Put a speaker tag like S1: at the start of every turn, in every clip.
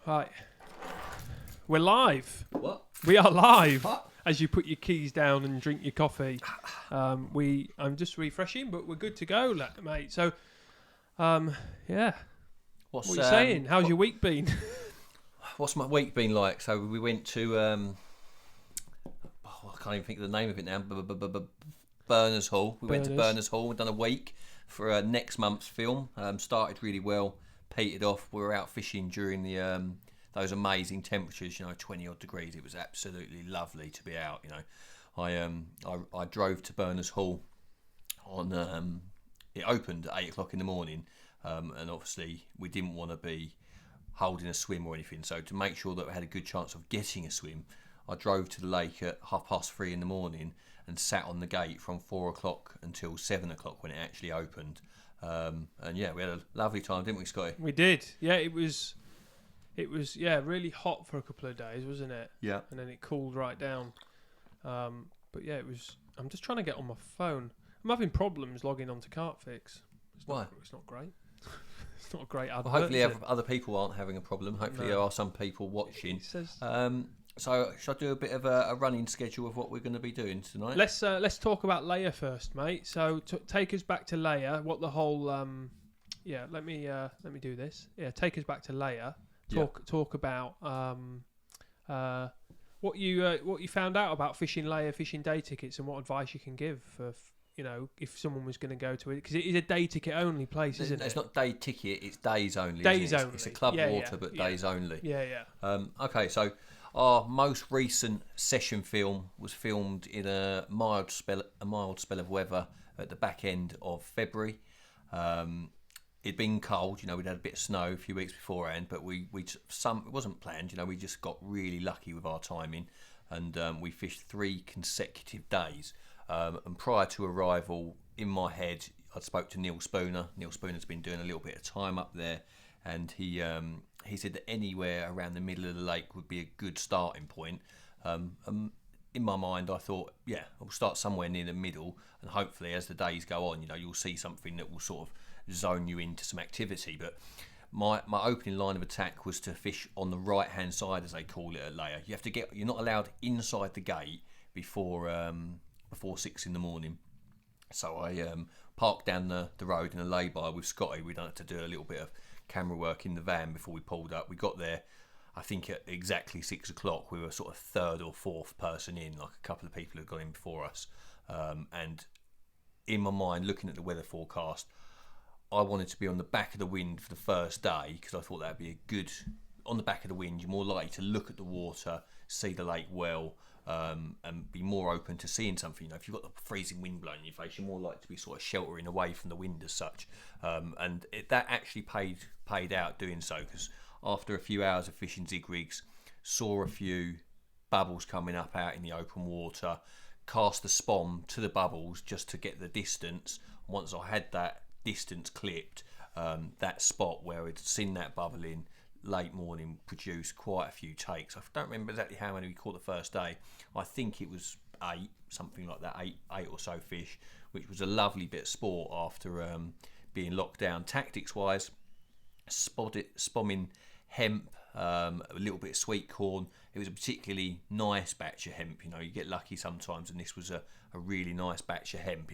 S1: Right. We're live.
S2: What?
S1: We are live.
S2: What?
S1: As you put your keys down and drink your coffee. I'm just refreshing, but we're good to go, mate. So, yeah. What are you saying? How's your week been?
S2: What's my week been like? So we went to, I can't even think of the name of it now. Berners Hall. We went to Berners Hall. We've done a week for next month's film. Started really well, petered off. We were out fishing during the those amazing temperatures. 20 odd degrees. It was absolutely lovely to be out. I drove to Berners Hall on. It opened at 8 o'clock in the morning, and obviously we didn't want to be holding a swim or anything. So to make sure that we had a good chance of getting a swim, I drove to the lake at 3:30 in the morning and sat on the gate from 4 o'clock until 7 o'clock when it actually opened. And yeah, we had a lovely time, didn't we, Scotty?
S1: We did. Yeah, it was really hot for a couple of days, wasn't it?
S2: Yeah.
S1: And then it cooled right down. But yeah, it was. I'm just trying to get on my phone. I'm having problems logging onto CarpFix.
S2: Why?
S1: It's not great. It's not a great advert.
S2: Well, hopefully other people aren't having a problem. Hopefully there are some people watching. So should I do a bit of a running schedule of what we're going to be doing tonight?
S1: Let's talk about Leia first, mate. So take us back to Leia. What the whole let me do this. Yeah, take us back to Leia. Talk about what you found out about fishing Leia, fishing day tickets, and what advice you can give for if someone was going to go to it, because it is a day ticket only place, isn't it?
S2: It's not day ticket; it's days only.
S1: Days only.
S2: It's a club water, but days only.
S1: Yeah.
S2: Okay, so our most recent session film was filmed in a mild spell of weather at the back end of February. It'd been cold, we'd had a bit of snow a few weeks beforehand, but it wasn't planned, we just got really lucky with our timing, and we fished 3 consecutive days. And prior to arrival, in my head, I spoke to Neil Spooner. Neil Spooner's been doing a little bit of time up there, and he said that anywhere around the middle of the lake would be a good starting point. In my mind, I thought, I'll start somewhere near the middle, and hopefully as the days go on, you'll see something that will sort of zone you into some activity. But my opening line of attack was to fish on the right hand side, as they call it at Leia. You're not allowed inside the gate before 6 in the morning. So I parked down the road in a lay-by with Scotty. We don't have to do a little bit of camera work in the van before we pulled up. We got there, I think, at exactly 6 o'clock. We were sort of third or fourth person in, like a couple of people had gone in before us. And in my mind, looking at the weather forecast, I wanted to be on the back of the wind for the first day, because I thought that'd be a good. On the back of the wind, you're more likely to look at the water, see the lake well, and be more open to seeing something. If you've got the freezing wind blowing in your face, you're more likely to be sort of sheltering away from the wind as such. And that actually paid out doing so, because after a few hours of fishing zig rigs, saw a few bubbles coming up out in the open water, cast the spom to the bubbles just to get the distance. Once I had that distance clipped, that spot where I'd seen that bubble in late morning produced quite a few takes. I don't remember exactly how many we caught the first day. I think it was 8, something like that, 8 or so fish, which was a lovely bit of sport after being locked down. Tactics wise, spomming hemp, a little bit of sweet corn. It was a particularly nice batch of hemp. You get lucky sometimes, and this was a really nice batch of hemp.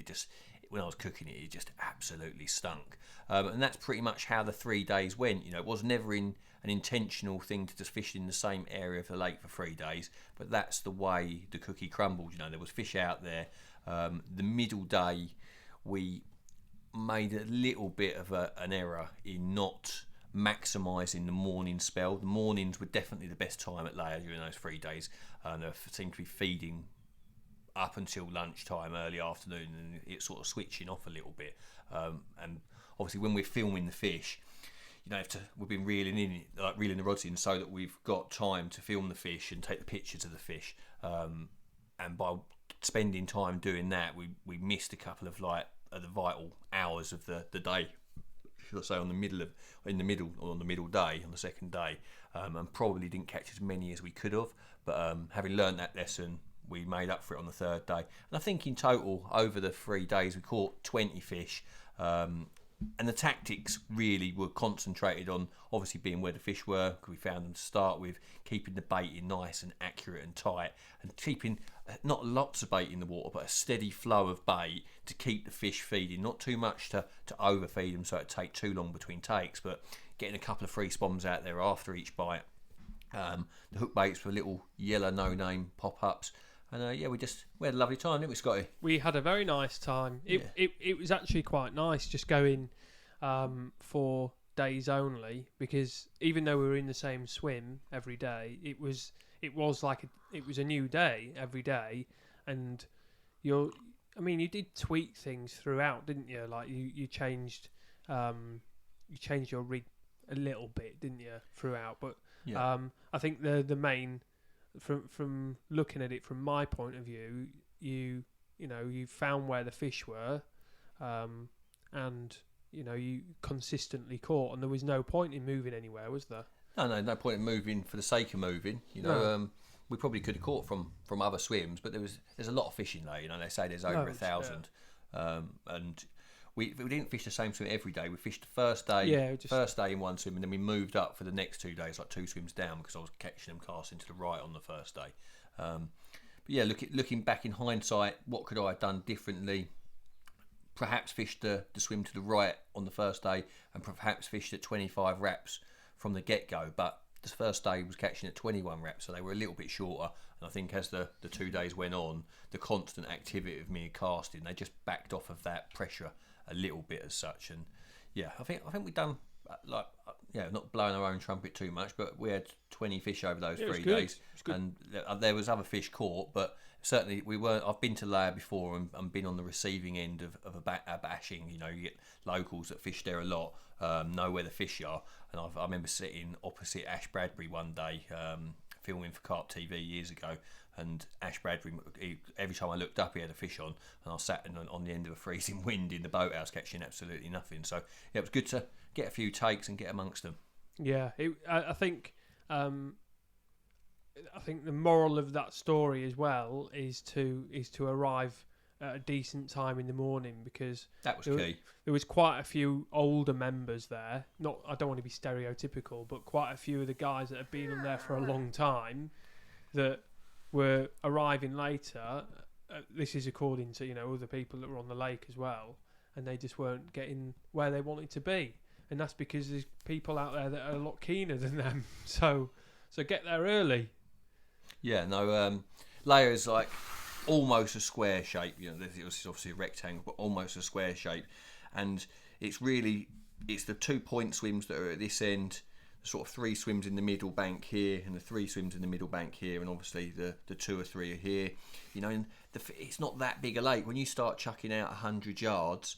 S2: When I was cooking it, it just absolutely stunk. And that's pretty much how the 3 days went. It was never an intentional thing to just fish in the same area of the lake for 3 days, but that's the way the cookie crumbled. There was fish out there. The middle day, we made a little bit of an error in not maximising the morning spell. The mornings were definitely the best time at Leia during those 3 days. They seemed to be feeding up until lunchtime, early afternoon, and it's sort of switching off a little bit. And obviously, when we're filming the fish, we've been reeling the rods in so that we've got time to film the fish and take the pictures of the fish. And by spending time doing that, we missed a couple of the vital hours of the day. Should I say on the middle day on the second day, and probably didn't catch as many as we could have. But having learned that lesson, we made up for it on the third day. And I think in total, over the 3 days, we caught 20 fish. and the tactics really were concentrated on obviously being where the fish were, because we found them to start with, keeping the bait in nice and accurate and tight, and keeping not lots of bait in the water, but a steady flow of bait to keep the fish feeding, not too much to overfeed them so it take too long between takes, but getting a couple of free spoms out there after each bite. The hook baits were little yellow no-name pop-ups. And we had a lovely time, didn't we, Scotty?
S1: We had a very nice time. It was actually quite nice just going for days only, because even though we were in the same swim every day, it was a new day every day, and you did tweak things throughout, didn't you? Like you changed your rig a little bit, didn't you, throughout? But I think the main, from looking at it from my point of view, you found where the fish were, and you consistently caught, and there was no point in moving anywhere, was there?
S2: No point in moving for the sake of moving. We probably could have caught from other swims, but there's a lot of fishing there. They say there's over 1,000, and we didn't fish the same swim every day. We fished the first day in one swim, and then we moved up for the next 2 days, like 2 swims down, because I was catching them casting to the right on the first day. But yeah, looking back in hindsight, what could I have done differently? Perhaps fished the swim to the right on the first day, and perhaps fished at 25 wraps from the get-go. But the first day was catching at 21 wraps, so they were a little bit shorter. And I think as the 2 days went on, the constant activity of me casting, they just backed off of that pressure a little bit as such. And yeah, I think we've done not blowing our own trumpet too much, but we had 20 fish over those 3 days, and there was other fish caught, but certainly we weren't. I've been to Layer before and been on the receiving end of a bashing. You get locals that fish there a lot, know where the fish are, and I remember sitting opposite Ash Bradbury one day, filming for Carp TV years ago, and Ash Bradbury, every time I looked up, he had a fish on, and I sat on the end of a freezing wind in the boathouse catching absolutely nothing. So yeah, it was good to get a few takes and get amongst them.
S1: Yeah, I think the moral of that story as well is to arrive at a decent time in the morning, because
S2: that was key.
S1: There was quite a few older members there. I don't want to be stereotypical, but quite a few of the guys that have been on there for a long time that were arriving later. This is according to other people that were on the lake as well, and they just weren't getting where they wanted to be, and that's because there's people out there that are a lot keener than them. So get there early. Yeah,
S2: no, Layer is like almost a square shape. It was obviously a rectangle, but almost a square shape, and it's the 2 point swims that are at this end. Sort of 3 swims in the middle bank here, and the 3 swims in the middle bank here, and obviously the 2 or 3 are here. And it's not that big a lake. When you start chucking out 100 yards,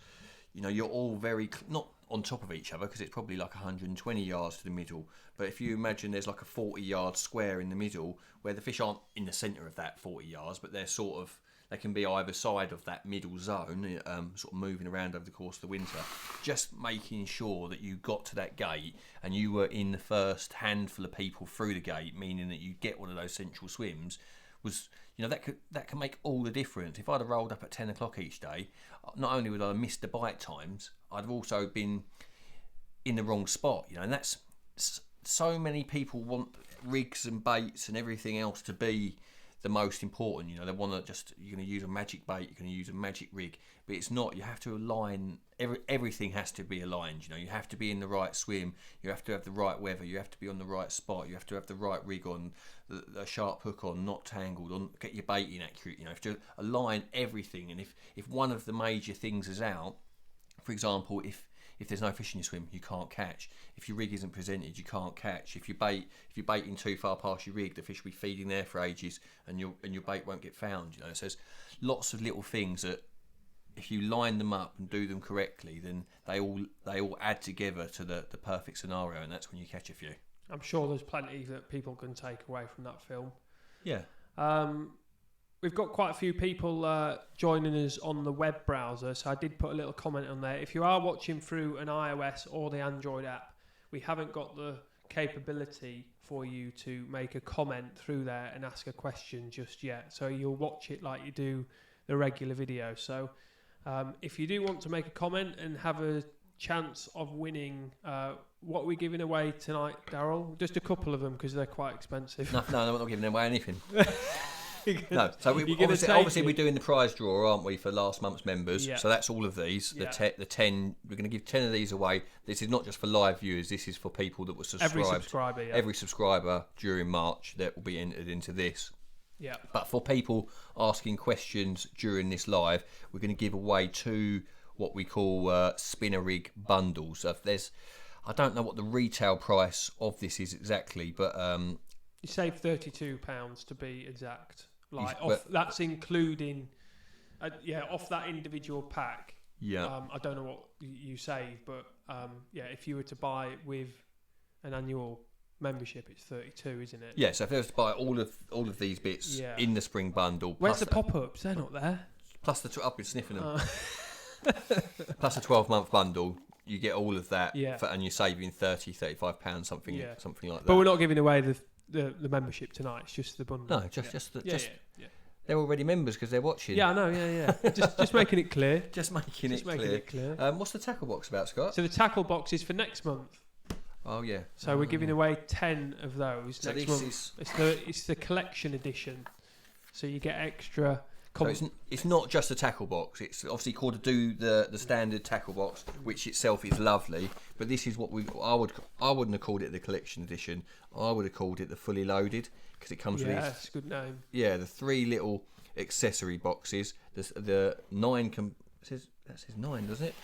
S2: you're all very not on top of each other, because it's probably like 120 yards to the middle. But if you imagine there's like a 40-yard square in the middle, where the fish aren't in the centre of that 40 yards, but they can be either side of that middle zone, sort of moving around over the course of the winter. Just making sure that you got to that gate and you were in the first handful of people through the gate, meaning that you get one of those central swims, was that can make all the difference. If I'd have rolled up at 10 o'clock each day, not only would I have missed the bite times, I'd have also been in the wrong spot. And that's so many people want rigs and baits and everything else to be the most important. They want to you're going to use a magic bait, you're going to use a magic rig, but it's not. You have to align. Everything has to be aligned. You have to be in the right swim, you have to have the right weather, you have to be on the right spot, you have to have the right rig on, a sharp hook on, not tangled on, get your bait in accurate. You have to align everything, and if one of the major things is out, for example, if there's no fish in your swim, you can't catch. If your rig isn't presented, you can't catch. If you're baiting too far past your rig, the fish will be feeding there for ages, and your bait won't get found. So there's lots of little things that, if you line them up and do them correctly, then they all add together to the perfect scenario, and that's when you catch a few.
S1: I'm sure there's plenty that people can take away from that film.
S2: Yeah.
S1: We've got quite a few people joining us on the web browser, so I did put a little comment on there. If you are watching through an iOS or the Android app, we haven't got the capability for you to make a comment through there and ask a question just yet. So you'll watch it like you do the regular video. So if you do want to make a comment and have a chance of winning. What are we giving away tonight, Darrell? Just a couple of them because they're quite expensive.
S2: No, we're not giving away anything. No, so obviously we're doing the prize draw, aren't we, for last month's members? Yeah. So that's all of these. The 10. We're going to give 10 of these away. This is not just for live viewers. This is for people that were subscribed. Every subscriber during March that will be entered into this.
S1: Yeah.
S2: But for people asking questions during this live, we're going to give away 2 what we call spinner rig bundles. So if I don't know what the retail price of this is exactly, but
S1: you save £32 to be exact. That's including, off that individual pack.
S2: Yeah.
S1: I don't know what you save, but if you were to buy it with an annual membership, it's 32, isn't it?
S2: Yeah. So if they were to buy all of these bits in the spring bundle,
S1: where's the pop-ups? They're not there.
S2: Plus I've been sniffing them. Plus a 12-month bundle. You get all of that, and you're saving £30-35, something like that.
S1: But we're not giving away the membership tonight. It's just the bundle.
S2: No, they're already members because they're watching.
S1: Yeah, I know. Yeah. just making it clear.
S2: Just making it clear. What's the tackle box about, Scott?
S1: So the tackle box is for next month.
S2: Oh yeah.
S1: So we're giving away 10 of those next month. It's the collection edition. So you get extra.
S2: So it's not just a tackle box. It's obviously called the standard tackle box, which itself is lovely. But this is what I wouldn't have called it the collection edition. I would have called it the fully loaded because it comes with.
S1: Yeah, that's a good name.
S2: Yeah, the 3 little accessory boxes. The 9 that says 9, doesn't it?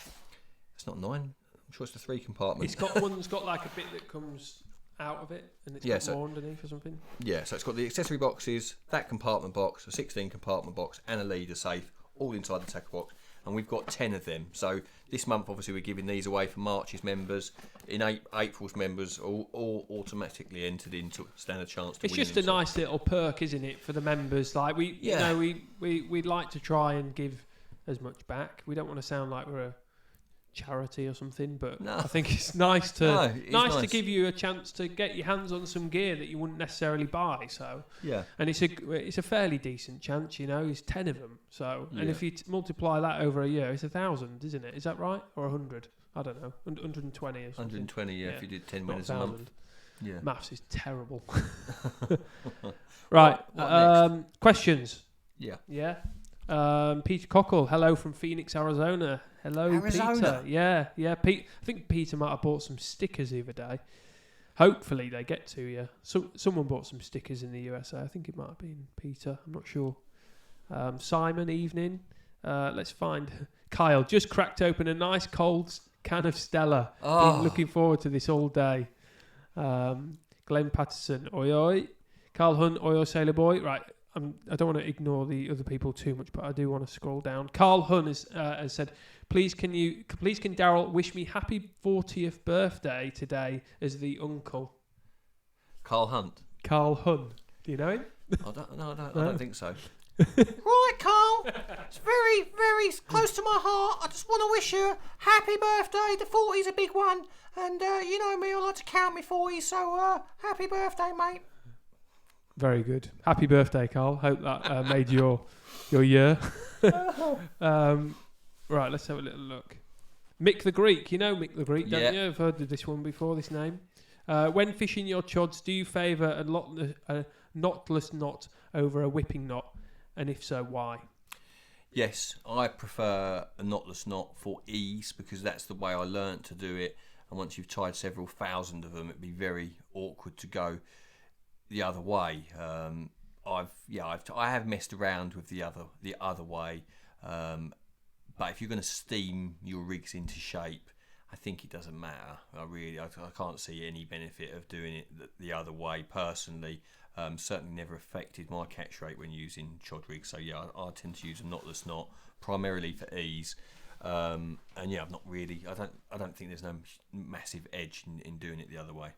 S2: It's not 9. I'm sure it's the 3 compartments.
S1: One's got like a bit that comes out of it, and it's got more underneath or something.
S2: Yeah, so it's got the accessory boxes, that compartment box, a 16 compartment box, and a leader safe, all inside the tackle box. And we've got 10 of them. So this month, obviously, we're giving these away for March's members. In April's members, all automatically entered into stand a chance to win.
S1: It's just a nice little perk, isn't it, for the members? Like we'd like to try and give as much back. We don't want to sound like we're a charity or something, but I think it's nice to to give you a chance to get your hands on some gear that you wouldn't necessarily buy. So and it's a fairly decent chance, It's 10 of them. So and if you multiply that over a year, it's 1,000, isn't it? Is that right, or 100? I don't know, 120 or something.
S2: 120, if you did 10 winners a month. Yeah,
S1: maths is terrible. Right, questions. Yeah. Peter Cockle, hello from Phoenix, Arizona. Hello, Peter. Yeah, Pete. I think Peter might have bought some stickers the other day. Hopefully they get to you. So someone bought some stickers in the USA. I think it might have been Peter. I'm not sure. Simon, evening. Let's find Kyle. Just cracked open a nice cold can of Stella. Been looking forward to this all day. Glenn Patterson, oi oi. Carl Hunt, oi oi sailor boy. Right. I don't want to ignore the other people too much, but I do want to scroll down. Carl Hun has said, please can Darrell wish me happy 40th birthday today as the uncle.
S2: Carl Hunt.
S1: Carl Hun. Do you know him?
S2: I don't think so. Right, Carl. It's very, very close to my heart. I just want to wish you a happy birthday. The 40's a big one, and you know me, I like to count me 40s. So happy birthday, mate.
S1: Very good. Happy birthday, Carl. Hope that made your year. Right, let's have a little look. Mick the Greek. You know Mick the Greek, don't you? I've heard of this one before, this name. When fishing your chods, do you favour a knotless knot over a whipping knot? And if so, why?
S2: Yes, I prefer a knotless knot for ease because that's the way I learnt to do it. And once you've tied several thousand of them, it'd be very awkward to go the other way. I have messed around with the other way, but if you're going to steam your rigs into shape, I think it doesn't matter. I can't see any benefit of doing it the other way personally. Certainly never affected my catch rate when using chod rigs. So I tend to use a knotless knot primarily for ease. And I'm not really. I don't think there's no massive edge in doing it the other way.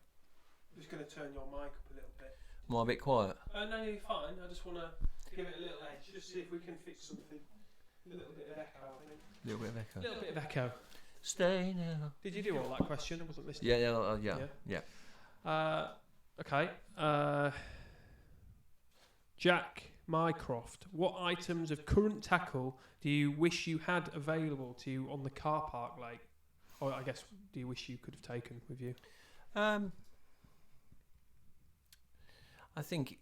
S1: I'm just going to turn your mic up a little bit.
S2: Am I a bit quiet?
S1: No, you're fine. I just want to give it a little edge, just see if we can fix something. A little bit of echo, I think.
S2: A little bit of echo.
S1: A little bit of echo.
S2: Stay now.
S1: Did you do all that question? I wasn't listening.
S2: Yeah.
S1: Okay. Jack Mycroft, what items of current tackle do you wish you had available to you on the car park lake? Or I guess, do you wish you could have taken with you?
S2: I think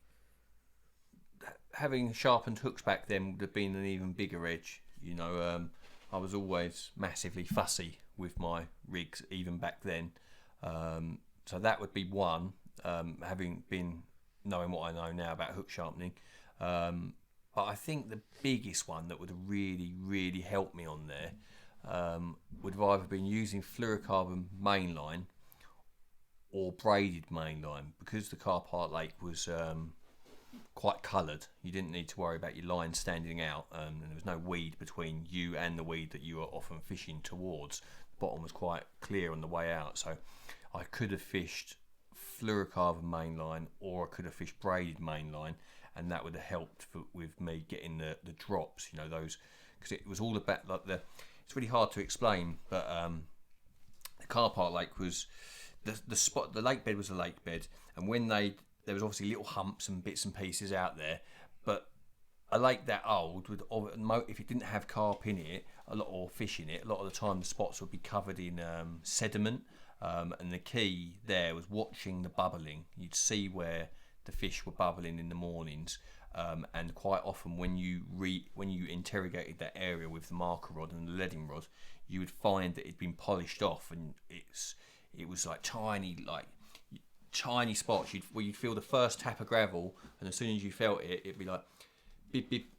S2: having sharpened hooks back then would have been an even bigger edge. You know, I was always massively fussy with my rigs, even back then. So that would be one, having been knowing what I know now about hook sharpening. But I think the biggest one that would have really, really helped me on there would have either been using fluorocarbon mainline or braided mainline, because the Carpart Lake was quite coloured. You didn't need to worry about your line standing out, and there was no weed between you and the weed that you were often fishing towards. The bottom was quite clear on the way out, so I could have fished fluorocarbon mainline, or I could have fished braided mainline, and that would have helped with me getting the drops, you know, those, because it was all about like it's really hard to explain, but the Carpart Lake was the spot. The lake bed was a lake bed, and when there was obviously little humps and bits and pieces out there, but a lake that old would, if it didn't have carp in it, or fish in it, a lot of the time the spots would be covered in sediment, and the key there was watching the bubbling. You'd see where the fish were bubbling in the mornings, and quite often when you interrogated that area with the marker rod and the leading rod, you would find that it'd been polished off, and it was like tiny spots. You'd feel the first tap of gravel, and as soon as you felt it, it'd be like beep beep,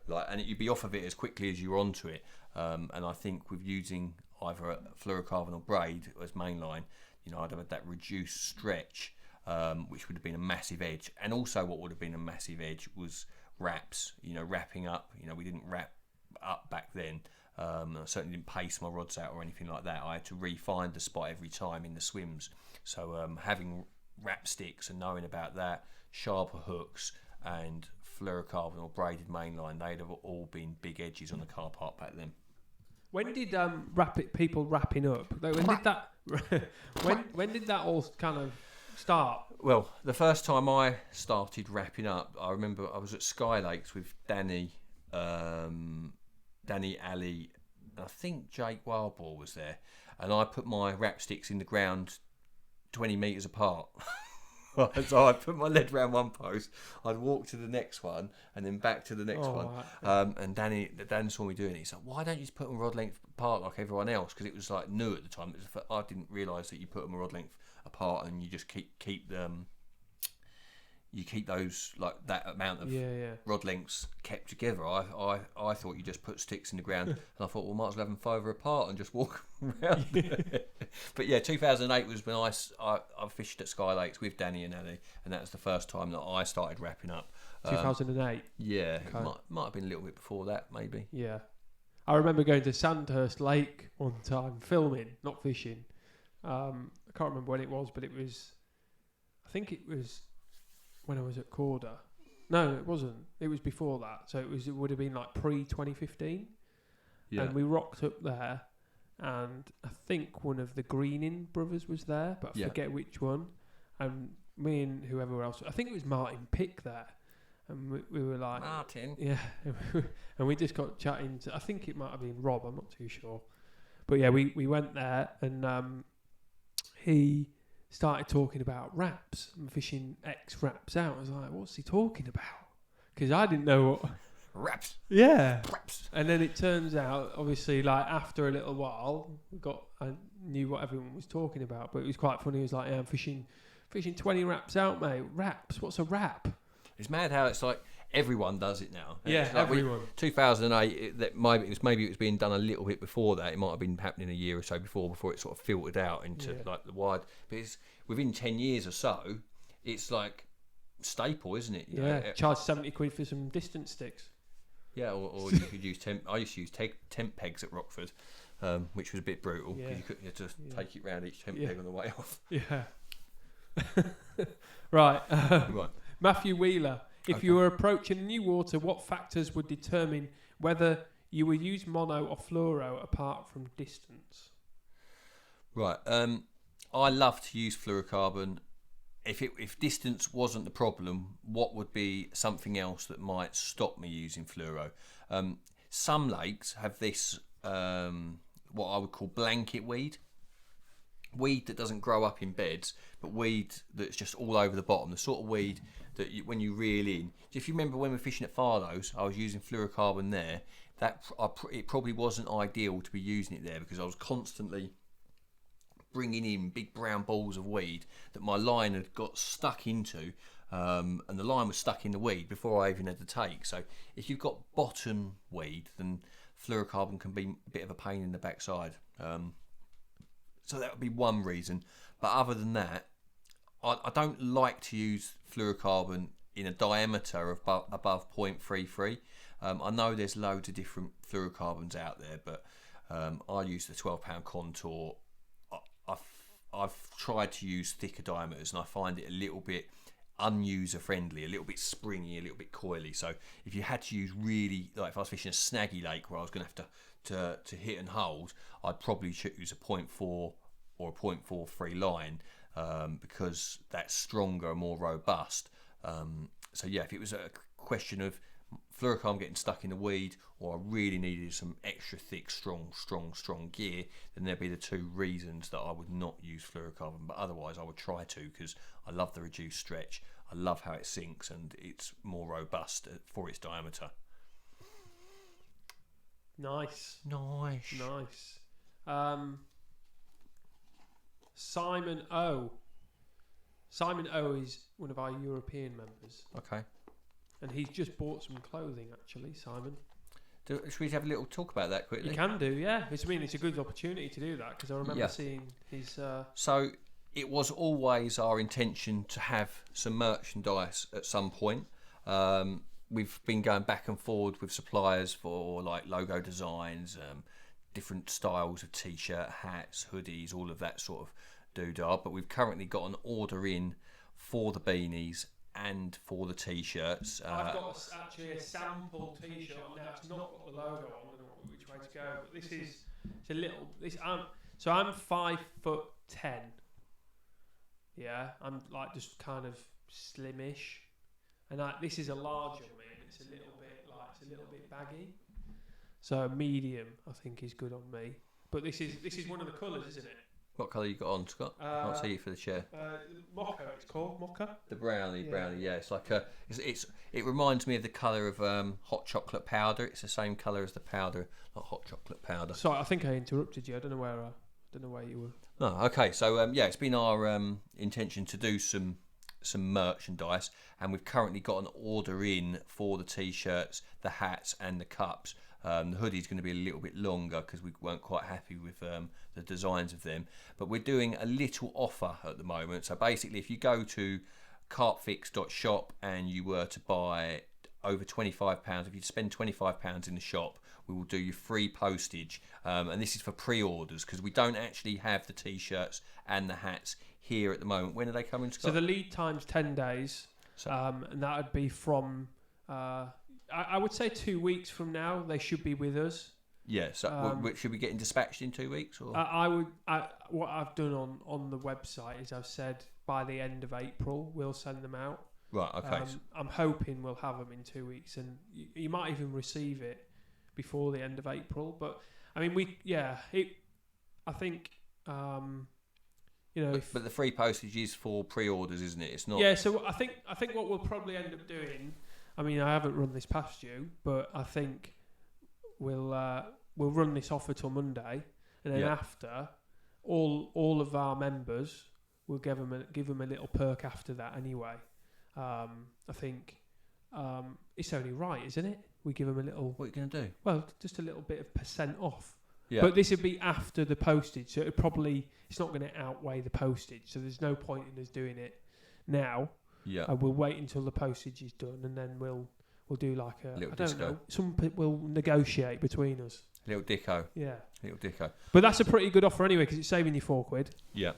S2: like, and you'd be off of it as quickly as you were onto it. And I think with using either a fluorocarbon or braid as mainline, you know, I'd have had that reduced stretch, which would have been a massive edge. And also, what would have been a massive edge was wraps. You know, wrapping up. You know, we didn't wrap up back then. I certainly didn't pace my rods out or anything like that. I had to re-find the spot every time in the swims. So having wrap sticks and knowing about that, sharper hooks and fluorocarbon or braided mainline, they'd have all been big edges on the Carpart back then.
S1: When did people wrapping up? When did that? when did that all kind of start?
S2: Well, the first time I started wrapping up, I remember I was at Sky Lakes with Danny, Ali, and I think Jake Wildball was there, and I put my wrap sticks in the ground 20 metres apart. So I put my lead round one post, I'd walk to the next one, and then back to the next one. And Dan saw me doing it. He said, "Why don't you just put them a rod length apart like everyone else?" Because it was like new at the time. I didn't realise that you put them a rod length apart, and you just keep them. You keep those like that amount of rod lengths kept together. I thought you just put sticks in the ground, and I thought, well, might as well have them further apart and just walk around. But yeah, 2008 was when I fished at Sky Lakes with Danny and Ali, and that was the first time that I started wrapping up.
S1: 2008.
S2: Yeah,
S1: okay.
S2: might have been a little bit before that, maybe.
S1: Yeah, I remember going to Sandhurst Lake one time, filming, not fishing. I can't remember when it was, but it was. I think it was. When I was at Corda. No, it wasn't. It was before that. So it would have been like pre-2015. Yeah. And we rocked up there, and I think one of the Greening brothers was there, but I forget which one. And me and whoever else, I think it was Martin Pick there. And we were like...
S2: Martin?
S1: Yeah. And we just got chatting I think it might have been Rob, I'm not too sure. But yeah, we went there, and he... started talking about wraps and fishing X wraps out. I was like, what's he talking about? Because I didn't know what...
S2: Wraps.
S1: Yeah.
S2: Wraps.
S1: And then it turns out, obviously, like after a little while, I knew what everyone was talking about, but it was quite funny. It was like, yeah, I'm fishing 20 wraps out, mate. Wraps? What's a wrap?
S2: It's mad how it's like everyone does it now.
S1: Yeah,
S2: like
S1: everyone.
S2: 2008, maybe it was being done a little bit before that. It might have been happening a year or so before it sort of filtered out into like the wide. But it's within 10 years or so, it's like staple, isn't it? You know,
S1: charge 70 quid for some distance sticks.
S2: Yeah, or you could use I used to use tent pegs at Rockford, which was a bit brutal because you had to take it round each tent peg on the way off.
S1: Yeah. Right.
S2: Right.
S1: Matthew Wheeler. If you were approaching new water, what factors would determine whether you would use mono or fluoro apart from distance?
S2: Right. I love to use fluorocarbon. If distance wasn't the problem, what would be something else that might stop me using fluoro? Some lakes have this what I would call blanket weed. Weed that doesn't grow up in beds, but weed that's just all over the bottom. The sort of weed that when you reel in. If you remember when we were fishing at Farlow's, I was using fluorocarbon there. It probably wasn't ideal to be using it there because I was constantly bringing in big brown balls of weed that my line had got stuck into, and the line was stuck in the weed before I even had to take. So if you've got bottom weed, then fluorocarbon can be a bit of a pain in the backside. So that would be one reason. But other than that, I don't like to use fluorocarbon in a diameter of above 0.33. I know there's loads of different fluorocarbons out there, but I use the 12-pound contour. I've tried to use thicker diameters, and I find it a little bit unuser friendly, a little bit springy, a little bit coily. So if you had to use really, like if I was fishing a snaggy lake where I was going to have to hit and hold, I'd probably use a 0.4 or a 0.43 line, because that's stronger and more robust. So yeah, if it was a question of fluorocarbon getting stuck in the weed, or I really needed some extra thick, strong gear, then there'd be the two reasons that I would not use fluorocarbon. But otherwise, I would try to, because I love the reduced stretch. I love how it sinks, and it's more robust for its diameter.
S1: Nice. Simon O. Simon O is one of our European members.
S2: Okay.
S1: And he's just bought some clothing, actually, Simon.
S2: Should we have a little talk about that quickly?
S1: You can do, yeah. It's a good opportunity to do that, because I remember seeing his...
S2: So it was always our intention to have some merchandise at some point. We've been going back and forward with suppliers for like logo designs, different styles of t-shirt, hats, hoodies, all of that sort of doodah. But we've currently got an order in for the beanies and for the t-shirts.
S1: I've got actually a sample t-shirt on now. It's not got the logo on. I don't know which way to go, but this is it's a little. So I'm 5'10". Yeah, I'm like just kind of slimish, and this is a large on me, and it's a little bit baggy. So medium, I think, is good on me. But this is one of the colours, isn't it?
S2: What colour you got on, Scott? I can't see you for the chair.
S1: Mocha, it's called mocha.
S2: The brownie. Yeah. It's like it reminds me of the colour of hot chocolate powder. It's the same colour as the powder, like hot chocolate powder.
S1: Sorry, I think I interrupted you. I don't know where you were.
S2: No, okay. So it's been our intention to do some merchandise, and we've currently got an order in for the t-shirts, the hats, and the cups. The hoodie's going to be a little bit longer because we weren't quite happy with the designs of them. But we're doing a little offer at the moment. So basically, if you go to CarpFix.shop and you were to buy over £25, if you spend £25 in the shop, we will do you free postage. And this is for pre-orders, because we don't actually have the t-shirts and the hats here at the moment. When are they coming, Scott?
S1: So the lead time's 10 days, and that would be from... I would say 2 weeks from now they should be with us.
S2: Yeah, so should we get them dispatched in 2 weeks? Or?
S1: What I've done on the website is I've said by the end of April we'll send them out.
S2: Right, okay.
S1: I'm hoping we'll have them in 2 weeks, and you might even receive it before the end of April. But I mean, I think
S2: but the free postage is for pre-orders, isn't it? It's not.
S1: Yeah, so I think what we'll probably end up doing. I mean, I haven't run this past you, but I think we'll run this offer till Monday, and then after, all of our members will give them a little perk after that anyway. I think it's only right, isn't it? We give them a little.
S2: What are you going to do?
S1: Well, just a little bit of % off.
S2: Yeah.
S1: But this would be after the postage, so it's not going to outweigh the postage. So there's no point in us doing it now.
S2: Yeah.
S1: We'll wait until the postage is done, and then we'll do like a
S2: little
S1: disco. Don't know. Some people will negotiate between us.
S2: Little dicko.
S1: Yeah.
S2: Little dicko.
S1: But that's a pretty good offer anyway, because it's saving you £4.
S2: Yeah.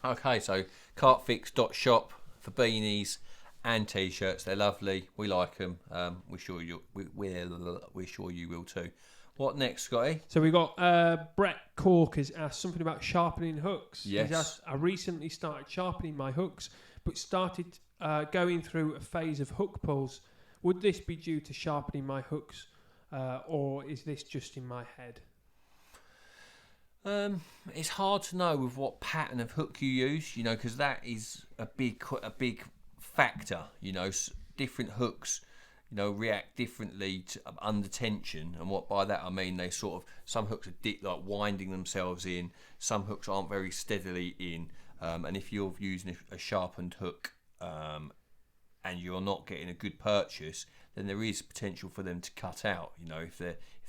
S2: Okay, so CarpFix.shop for beanies and t-shirts. They're lovely. We like them. We're sure you will too. What next, Scotty?
S1: So we got Brett Cork has asked something about sharpening hooks.
S2: Yes.
S1: He's asked, I recently started sharpening my hooks, but started going through a phase of hook pulls. Would this be due to sharpening my hooks, or is this just in my head?
S2: It's hard to know with what pattern of hook you use, because that is a big factor. Different hooks, react differently to under tension, and what by that I mean they sort of, some hooks are like winding themselves in, some hooks aren't very steadily in, and if you're using a sharpened hook and you're not getting a good purchase, then there is potential for them to cut out.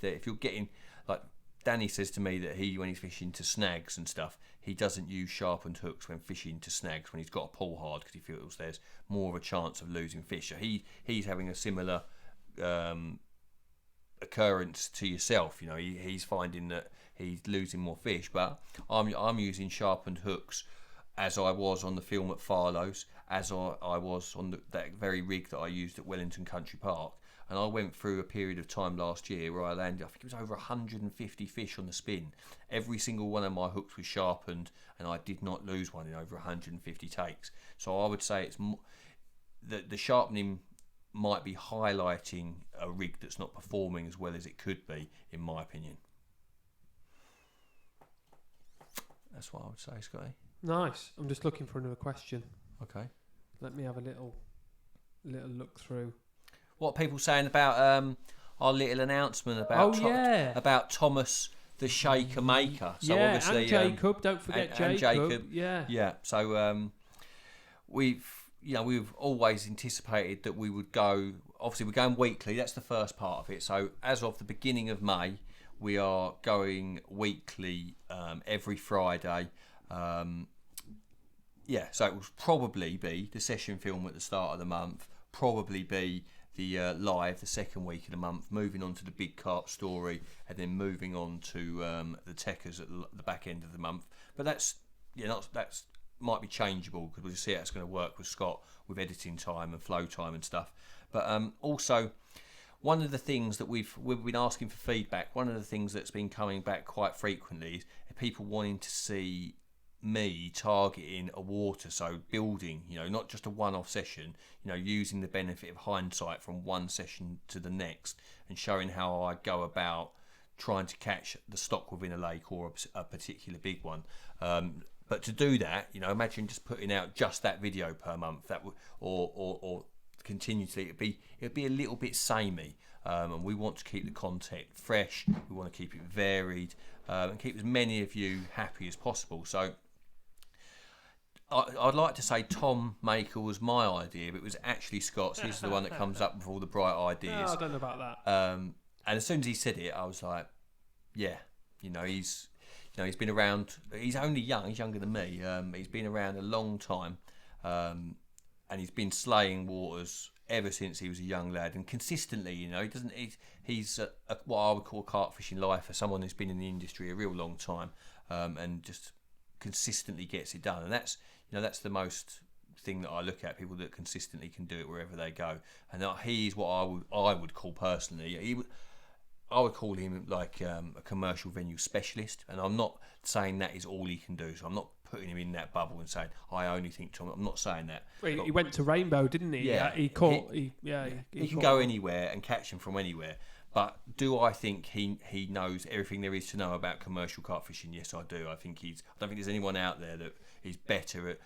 S2: If you're getting, like Danny says to me that when he's fishing to snags and stuff, he doesn't use sharpened hooks when fishing to snags when he's got to pull hard, because he feels there's more of a chance of losing fish. So he's having a similar occurrence to yourself. He's finding that he's losing more fish, but I'm using sharpened hooks as I was on the film at Farlow's, as I was on that very rig that I used at Wellington Country Park. And I went through a period of time last year where I landed, I think it was over 150 fish on the spin. Every single one of my hooks was sharpened, and I did not lose one in over 150 takes. So I would say it's the sharpening might be highlighting a rig that's not performing as well as it could be, in my opinion. That's what I would say, Scotty.
S1: Nice. I'm just looking for another question.
S2: Okay.
S1: Let me have a little look through.
S2: What are people saying about our little announcement about about Thomas the Shaker Maker? So obviously,
S1: and Jacob. Don't forget Jacob.
S2: Yeah. So we've always anticipated that we would go. Obviously, we're going weekly. That's the first part of it. So as of the beginning of May, we are going weekly every Friday. So it will probably be the session film at the start of the month. Probably be the live the second week of the month, moving on to the big carp story, and then moving on to the techers at the back end of the month. But that's might be changeable, because we'll just see how it's going to work with Scott with editing time and flow time and stuff. But also, one of the things that we've been asking for feedback, one of the things that's been coming back quite frequently is people wanting to see me targeting a water, so building, not just a one-off session, using the benefit of hindsight from one session to the next, and showing how I go about trying to catch the stock within a lake or a particular big one. But to do that, imagine just putting out just that video per month, that would, or continuously, it'd be a little bit samey. And we want to keep the content fresh. We want to keep it varied, and keep as many of you happy as possible. So I'd like to say Tom Maker was my idea, but it was actually Scott's. He's the one that comes up with all the bright ideas.
S1: I don't know about that.
S2: And as soon as he said it, I was like, yeah, he's been around. He's only young. He's younger than me. He's been around a long time, and he's been slaying waters ever since he was a young lad, and consistently. He's what I would call a carp fishing lifer, someone who's been in the industry a real long time, and just consistently gets it done. And that's the most thing that I look at, people that consistently can do it wherever they go. And he's what I would call personally, I would call him like a commercial venue specialist, and I'm not saying that is all he can do, so I'm not putting him in that bubble and saying I only think Tom. I'm not saying that.
S1: He went to Rainbow, didn't he?
S2: Yeah,
S1: he
S2: can go anywhere and catch them from anywhere. But do I think he knows everything there is to know about commercial carp fishing? Yes, I do. I don't think there's anyone out there that is better at.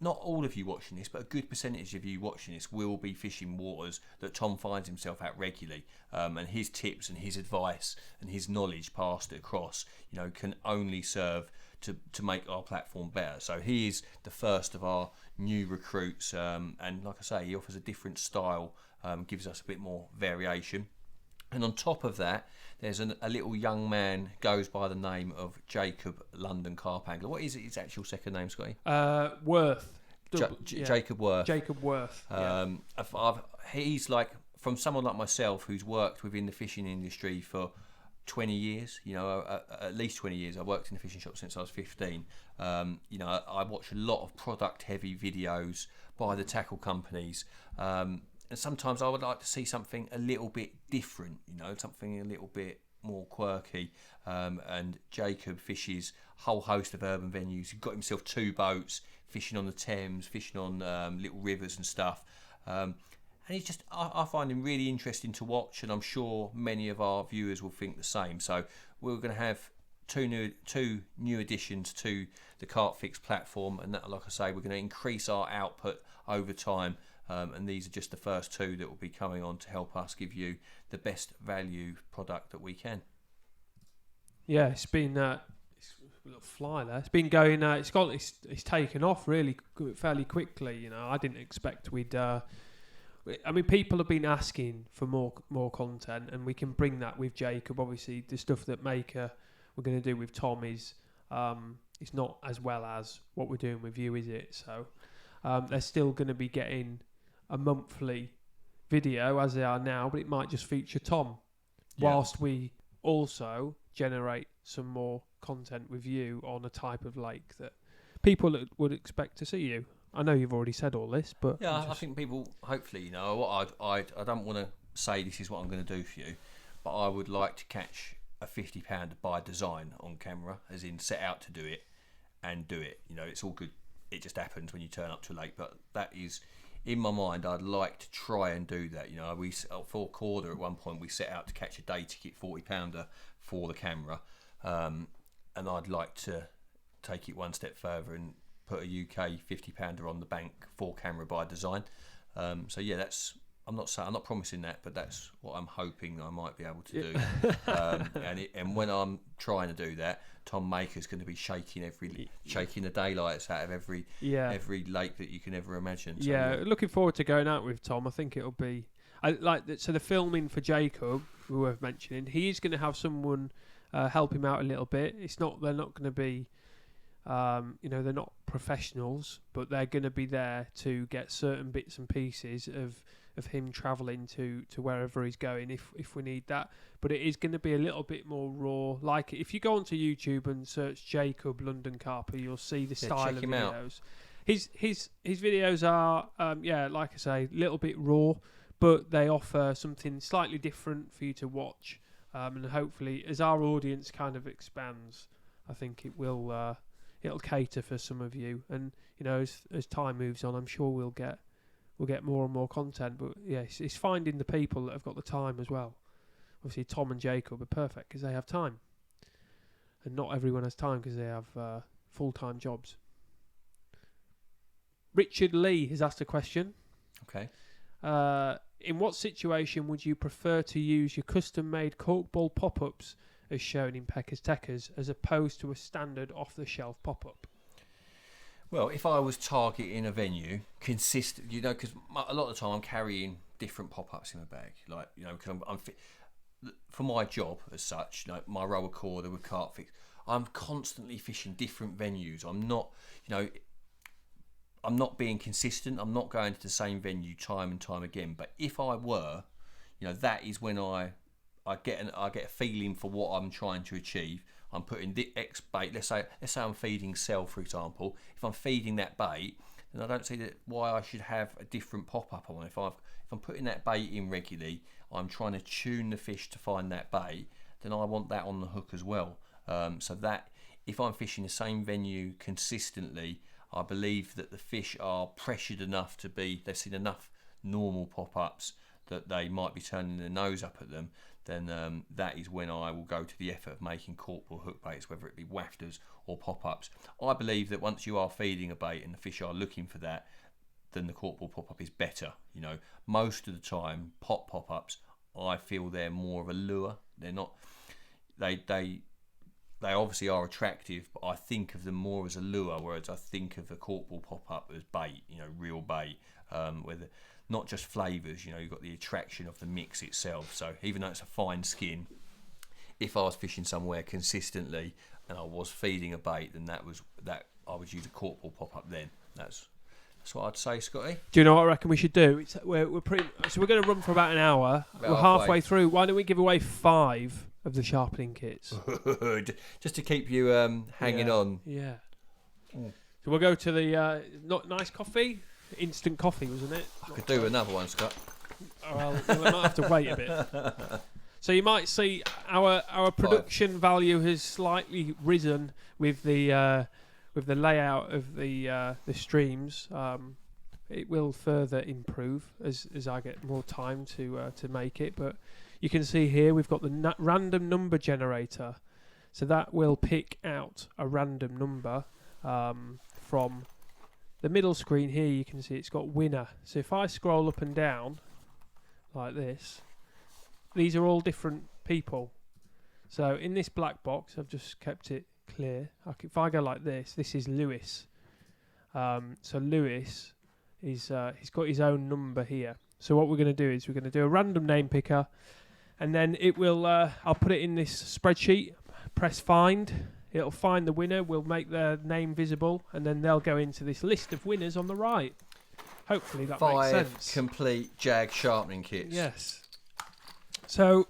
S2: Not all of you watching this, but a good percentage of you watching this will be fishing waters that Tom finds himself at regularly, and his tips and his advice and his knowledge passed across, can only serve to make our platform better. So he is the first of our new recruits, and like I say, he offers a different style, gives us a bit more variation. And on top of that, there's a little young man, goes by the name of Jacob London Carp Angler. What is his actual second name, Scotty?
S1: Worth.
S2: Jacob Worth.
S1: Jacob Worth.
S2: He's like, from someone like myself who's worked within the fishing industry for 20 years, at least 20 years. I worked in the fishing shop since I was 15. I watch a lot of product-heavy videos by the tackle companies. And sometimes I would like to see something a little bit different, something a little bit more quirky. And Jacob fishes a whole host of urban venues. He's got himself 2 boats, fishing on the Thames, fishing on little rivers and stuff. And he's just, I find him really interesting to watch, and I'm sure many of our viewers will think the same. So we're going to have two new additions to the CarpFix platform, and that, like I say, we're going to increase our output over time. And these are just the first two that will be coming on to help us give you the best value product that we can.
S1: Yeah, it's been it's a little fly there. It's been going. It's taken off really fairly quickly. You know, I didn't expect we'd. I mean, people have been asking for more content, and we can bring that with Jacob. Obviously, the stuff that we're going to do with Tom is it's not as well as what we're doing with you, is it? So they're still going to be getting a monthly video as they are now, but it might just feature Tom, whilst we also generate some more content with you on a type of lake that people would expect to see you. I know you've already said all this, but
S2: I think people, hopefully, you know, what I don't want to say this is what I'm going to do for you, but I would like to catch a £50 by design on camera, as in set out to do it and do it. You know, it's all good. It just happens when you turn up to a lake, but that is, in my mind, I'd like to try and do that. You know, we for Corda at one point we set out to catch a day ticket £40 for the camera, and I'd like to take it one step further and put a UK £50 on the bank for camera by design. So yeah, I'm not promising that, but that's what I'm hoping I might be able to do. And when I'm trying to do that, Tom Maker's going to be shaking the daylights out of every lake that you can ever imagine. So,
S1: looking forward to going out with Tom. I think it'll be so the filming for Jacob, we were mentioning, he's going to have someone help him out a little bit. They're not going to be they're not professionals, but they're going to be there to get certain bits and pieces of him travelling to wherever he's going if we need that. But it is going to be a little bit more raw. Like, if you go onto YouTube and search Jacob London Carper, you'll see the style of videos. His videos are like I say, a little bit raw, but they offer something slightly different for you to watch, and hopefully as our audience kind of expands, I think it will it'll cater for some of you. And you know, as time moves on, I'm sure we'll get more and more content. But yeah, it's finding the people that have got the time as well. Obviously, Tom and Jacob are perfect because they have time, and not everyone has time because they have full-time jobs. Richard Lee has asked a question.
S2: Okay.
S1: In what situation would you prefer to use your custom-made corkball pop-ups as shown in Pecker's Teckers, as opposed to a standard off-the-shelf pop-up?
S2: Well, if I was targeting a venue, consistent, you know, because a lot of the time I'm carrying different pop-ups in my bag, like, you know, because I'm for my job as such, like my roller Corda with CarpFix, I'm constantly fishing different venues. I'm not being consistent. I'm not going to the same venue time and time again. But if I were, you know, that is when I get a feeling for what I'm trying to achieve. I'm putting the X bait. Let's say I'm feeding cell, for example. If I'm feeding that bait, then I don't see why I should have a different pop-up on. If I'm putting that bait in regularly, I'm trying to tune the fish to find that bait, then I want that on the hook as well. So that if I'm fishing the same venue consistently, I believe that the fish are pressured enough they've seen enough normal pop-ups that they might be turning their nose up at them, then that is when I will go to the effort of making corkball hook baits, whether it be wafters or pop-ups. I believe that once you are feeding a bait and the fish are looking for that, then the corkball pop-up is better. You know, most of the time, pop-ups, I feel they're more of a lure. They're not. They obviously are attractive, but I think of them more as a lure, whereas I think of a corkball pop-up as bait. You know, real bait, not just flavours. You know, you've got the attraction of the mix itself. So even though it's a fine skin, if I was fishing somewhere consistently and I was feeding a bait, then that I would use a corkball pop-up. Then that's what I'd say, Scotty. Do
S1: you know what I reckon we should do? We're going to run for about an hour. We're halfway through. Why don't we give away 5 of the sharpening kits?
S2: Just to keep you hanging on.
S1: Yeah. So we'll go to the nice coffee. Instant coffee, wasn't it?
S2: I could do another one, Scott.
S1: Well, we might have to wait a bit. So you might see our production value has slightly risen with the layout of the streams. It will further improve as I get more time to make it. But you can see here we've got the random number generator. So that will pick out a random number from the middle screen here. You can see it's got winner. So if I scroll up and down like this, these are all different people. So in this black box, I've just kept it clear. If I go like this is Lewis. So Lewis is he's got his own number here. So what we're going to do is we're going to do a random name picker, and then it will. I'll put it in this spreadsheet. Press find. It'll find the winner. We'll make their name visible, and then they'll go into this list of winners on the right. Hopefully that makes sense.
S2: 5 complete Jag sharpening kits.
S1: Yes. So,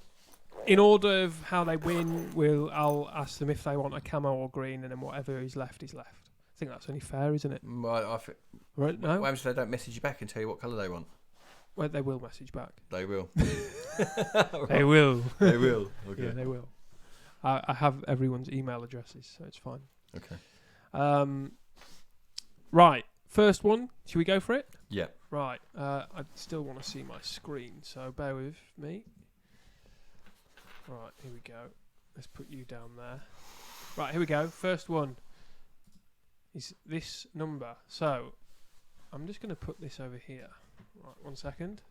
S1: in order of how they win, I'll ask them if they want a camo or green, and then whatever is left is left. I think that's only fair, isn't it?
S2: Right,
S1: Right? No.
S2: What happens if they don't message you back and tell you what colour they want?
S1: Well, they will message back.
S2: They will.
S1: They will.
S2: They will. Okay.
S1: Yeah, they will. I have everyone's email addresses, so it's fine.
S2: Okay.
S1: Right. First one. Should we go for it?
S2: Yeah.
S1: Right. I still want to see my screen, so bear with me. Right. Here we go. Let's put you down there. Right. Here we go. First one is this number. So I'm just going to put this over here. Right. 1 second.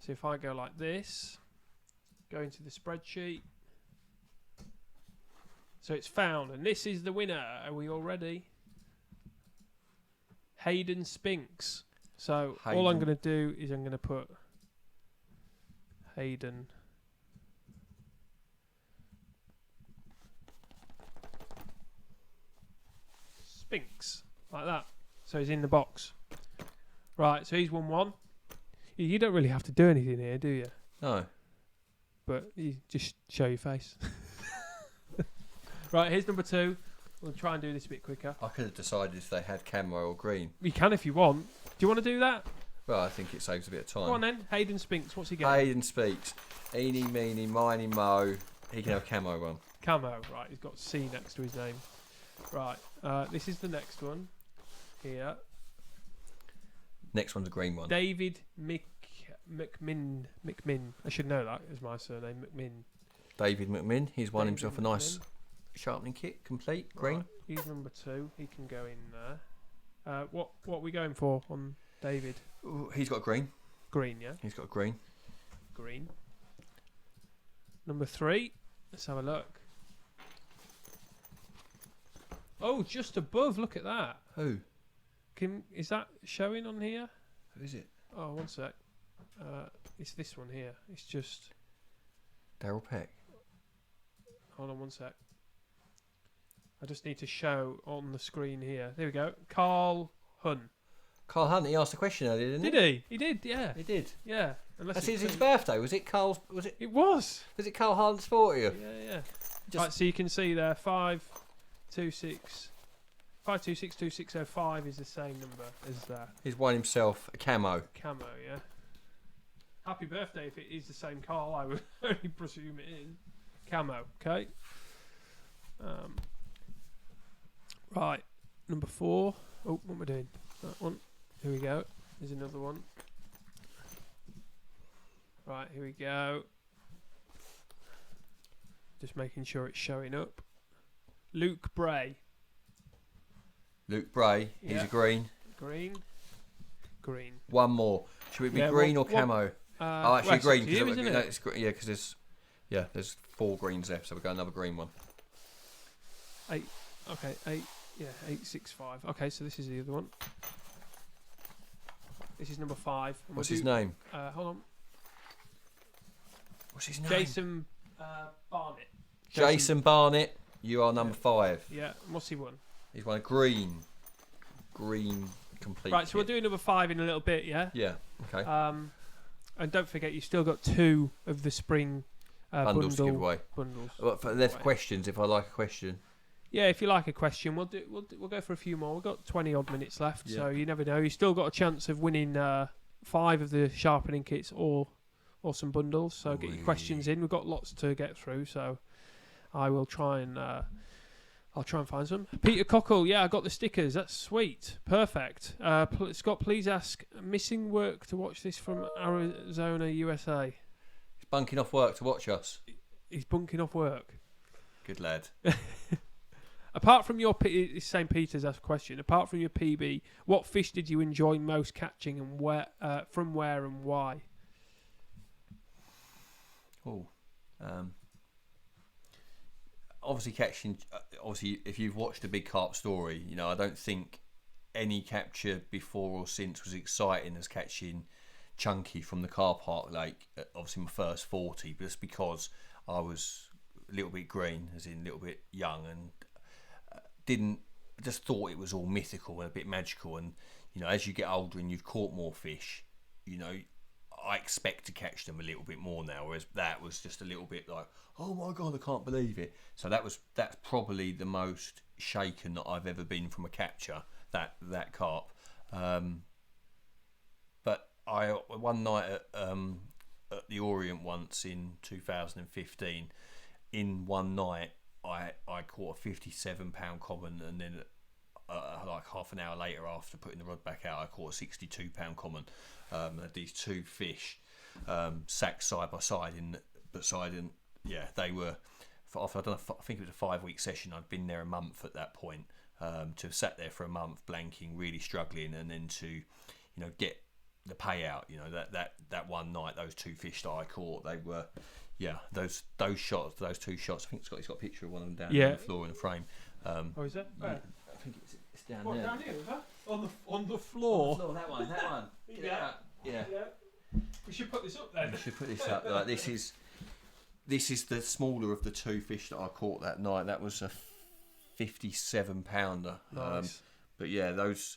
S1: So if I go like this, go into the spreadsheet. So it's found, and this is the winner. Are we all ready? Hayden Spinks. So all I'm going to do is I'm going to put Hayden Spinks, like that. So he's in the box. Right, so he's won one. You don't really have to do anything here, do you?
S2: No.
S1: But you just show your face. Right, here's number 2. We'll try and do this a bit quicker.
S2: I could have decided if they had camo or green.
S1: You can if you want. Do you want to do that?
S2: Well, I think it saves a bit of time.
S1: Go on then. Hayden Spinks, what's he getting?
S2: Hayden speaks. Eeny, meeny, miny, mo. He can have camo one.
S1: Camo, right. He's got C next to his name. Right, this is the next one. Here.
S2: Next one's a green one.
S1: David McMinn. I should know that is my surname, McMinn.
S2: David McMinn. He's won
S1: David
S2: himself a nice sharpening kit, complete, green.
S1: Right, he's number 2. He can go in there. What are we going for on David?
S2: Ooh, he's got green.
S1: Green, yeah?
S2: He's got green.
S1: Green. Number 3. Let's have a look. Oh, just above. Look at that.
S2: Who?
S1: Is that showing on here?
S2: Who is it?
S1: Oh, 1 sec. It's this one here. It's just...
S2: Darrell Peck.
S1: Hold on 1 sec. I just need to show on the screen here. There we go. Carl Hunt.
S2: Carl Hunt, he asked a question earlier, didn't he?
S1: Did he? He did, yeah.
S2: He did.
S1: Yeah.
S2: That's his birthday. Was it Carl's? Was it?
S1: It was.
S2: Was it Carl Hunt's 40th?
S1: Yeah. Right, so you can see there 526 260 is the same number as that.
S2: He's won himself a camo.
S1: Camo, yeah. Happy birthday if it is the same Carl. I would only presume it is. Camo, okay. Right, number 4. Oh, what am I doing? That one. Here we go. There's another one. Right, here we go. Just making sure it's showing up. Luke Bray.
S2: Luke Bray. He's
S1: Yeah.
S2: a green.
S1: Green.
S2: One more. Should it be
S1: Yeah,
S2: green or
S1: what-
S2: camo?
S1: Well,
S2: actually
S1: it's
S2: green.
S1: up to you, isn't it?
S2: It's yeah, because there's 4 greens left, so we've got another green one.
S1: 8. Okay, 8. Yeah, 865. Okay, so this is the other one. This is number 5. And
S2: What's
S1: we'll
S2: his
S1: do-
S2: name?
S1: Hold on.
S2: What's his name?
S1: Jason Barnett.
S2: Jason Barnett. You are number 5.
S1: Yeah, and what's he won?
S2: He's won a green complete.
S1: Right, so we'll
S2: kit.
S1: do number 5 in a little bit, yeah?
S2: Yeah. Okay.
S1: And don't forget, you've still got 2 of the spring
S2: Bundles to give away.
S1: bundles.
S2: Well, for left
S1: Right.
S2: questions. If I like a question.
S1: Yeah, if you like a question, we'll go for a few more. We've got 20 odd minutes left, so
S2: Yeah.
S1: you never know. You've still got a chance of winning 5 of the sharpening kits or some bundles. So get your questions in. We've got lots to get through, so I will try and I'll try and find some. Peter Cockle, yeah, I got the stickers. That's sweet, perfect. Scott, please ask missing work to watch this from Arizona, USA.
S2: He's bunking off work to watch us.
S1: He's bunking off work.
S2: Good lad.
S1: Apart from your St. Peter's asked a question. Apart from your PB, what fish did you enjoy most catching, and where and why?
S2: Obviously catching. Obviously, if you've watched a big carp story, you know I don't think any capture before or since was exciting as catching chunky from the car park lake. Obviously, my first 40, but just because I was a little bit green, as in a little bit young, and just thought it was all mythical and a bit magical. And you know, as you get older and you've caught more fish, you know, I expect to catch them a little bit more now. Whereas that was just a little bit like, oh my god, I can't believe it. So that's probably the most shaken that I've ever been from a capture. That carp. But I one night at the Orient once in 2015. In one night, I caught a 57-pound common, and then like half an hour later, after putting the rod back out, I caught a 62-pound common. These two fish sacked side by side and yeah, they were. I think it was a 5-week session. I'd been there a month at that point. To have sat there for a month, blanking, really struggling, and then to, you know, get the payout. You know, that one night, those two fish that I caught, they were. Yeah, those two shots. I think he's got a picture of one of them down on the floor in the frame.
S1: Is that?
S2: Yeah, I think it's down there.
S1: Down here, is that? On the floor.
S2: On the floor, that one. Get it out. Yeah.
S1: We should put this up then.
S2: We should put this up. Like, this is the smaller of the two fish that I caught that night. That was a 57-pounder.
S1: Nice.
S2: But yeah, those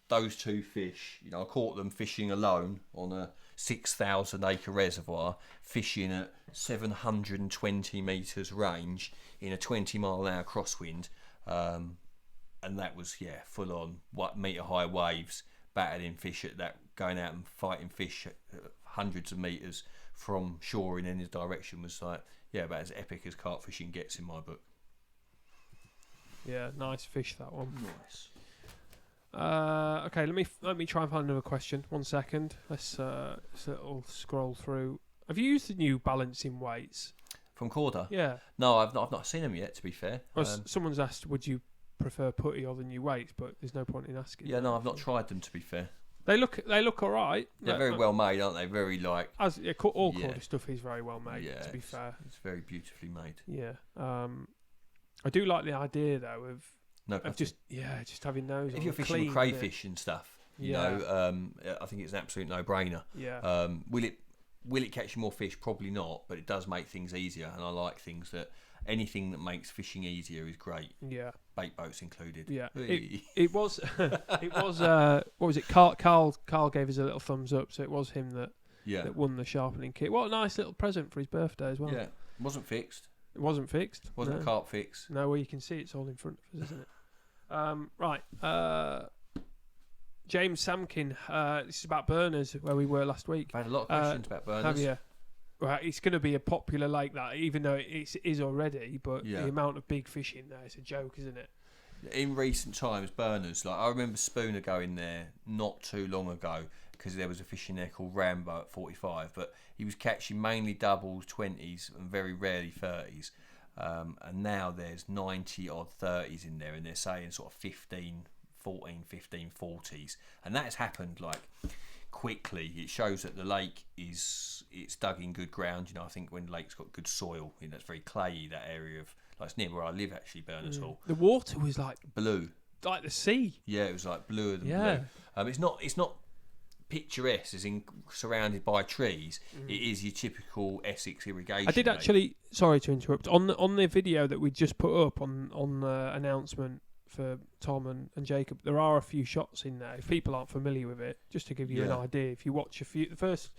S2: two fish. You know, I caught them fishing alone on a 6,000-acre reservoir, fishing at 720 metres range in a 20-mile-an-hour crosswind, and that was full on metre-high waves, battering fish at that, going out and fighting fish at hundreds of metres from shore in any direction. Was like about as epic as carp fishing gets in my book.
S1: Yeah, nice fish, that one.
S2: Nice.
S1: Okay, let me try and find another question. 1 second. Let's little scroll through. Have you used the new balancing weights
S2: from Corda?
S1: Yeah.
S2: No, I've not seen them yet. To be fair,
S1: someone's asked, would you prefer putty or the new weights? But there's no point in asking.
S2: Yeah, no, I've not tried them. To be fair,
S1: they look all right.
S2: They're very well made, aren't they? Very
S1: all Corda stuff is very well made.
S2: Yeah,
S1: to be fair,
S2: it's very beautifully made.
S1: Yeah. I do like the idea though of just having those.
S2: If you're fishing with crayfish and stuff, you know, I think it's an absolute no-brainer.
S1: Yeah.
S2: Will it catch you more fish? Probably not, but it does make things easier, and I like things that anything that makes fishing easier is great.
S1: Yeah.
S2: Bait boats included.
S1: Yeah. It was what was it? Carl gave us a little thumbs up, so it was him that won the sharpening kit. What a nice little present for his birthday as well.
S2: Yeah. It wasn't fixed.
S1: It wasn't fixed.
S2: Wasn't a CarpFix.
S1: No, well you can see it's all in front of us, isn't it? Right. James Samkin, this is about burners, where we were last week.
S2: I've had a lot of questions about burners.
S1: Have you? Right, it's going to be a popular lake, that, even though it is already, but the amount of big fish in there, it's a joke, isn't it?
S2: In recent times, burners, like I remember Spooner going there not too long ago, because there was a fish in there called Rambo at 45, but he was catching mainly doubles, 20s, and very rarely 30s. And now there's 90 odd 30s in there, and they're saying sort of 15, 40s, and that has happened like quickly. It shows that the lake it's dug in good ground. You know, I think when the lake's got good soil, you know, it's very clayey, that area of, like, it's near where I live actually, Berners Hall.
S1: The water was like
S2: blue,
S1: like the sea.
S2: Yeah, it was like bluer than blue. It's not picturesque as in surrounded by trees. It is your typical Essex irrigation.
S1: I did actually, sorry to interrupt, on the video that we just put up on the announcement for Tom and Jacob, there are a few shots in there. If people aren't familiar with it, just to give you an idea, if you watch the first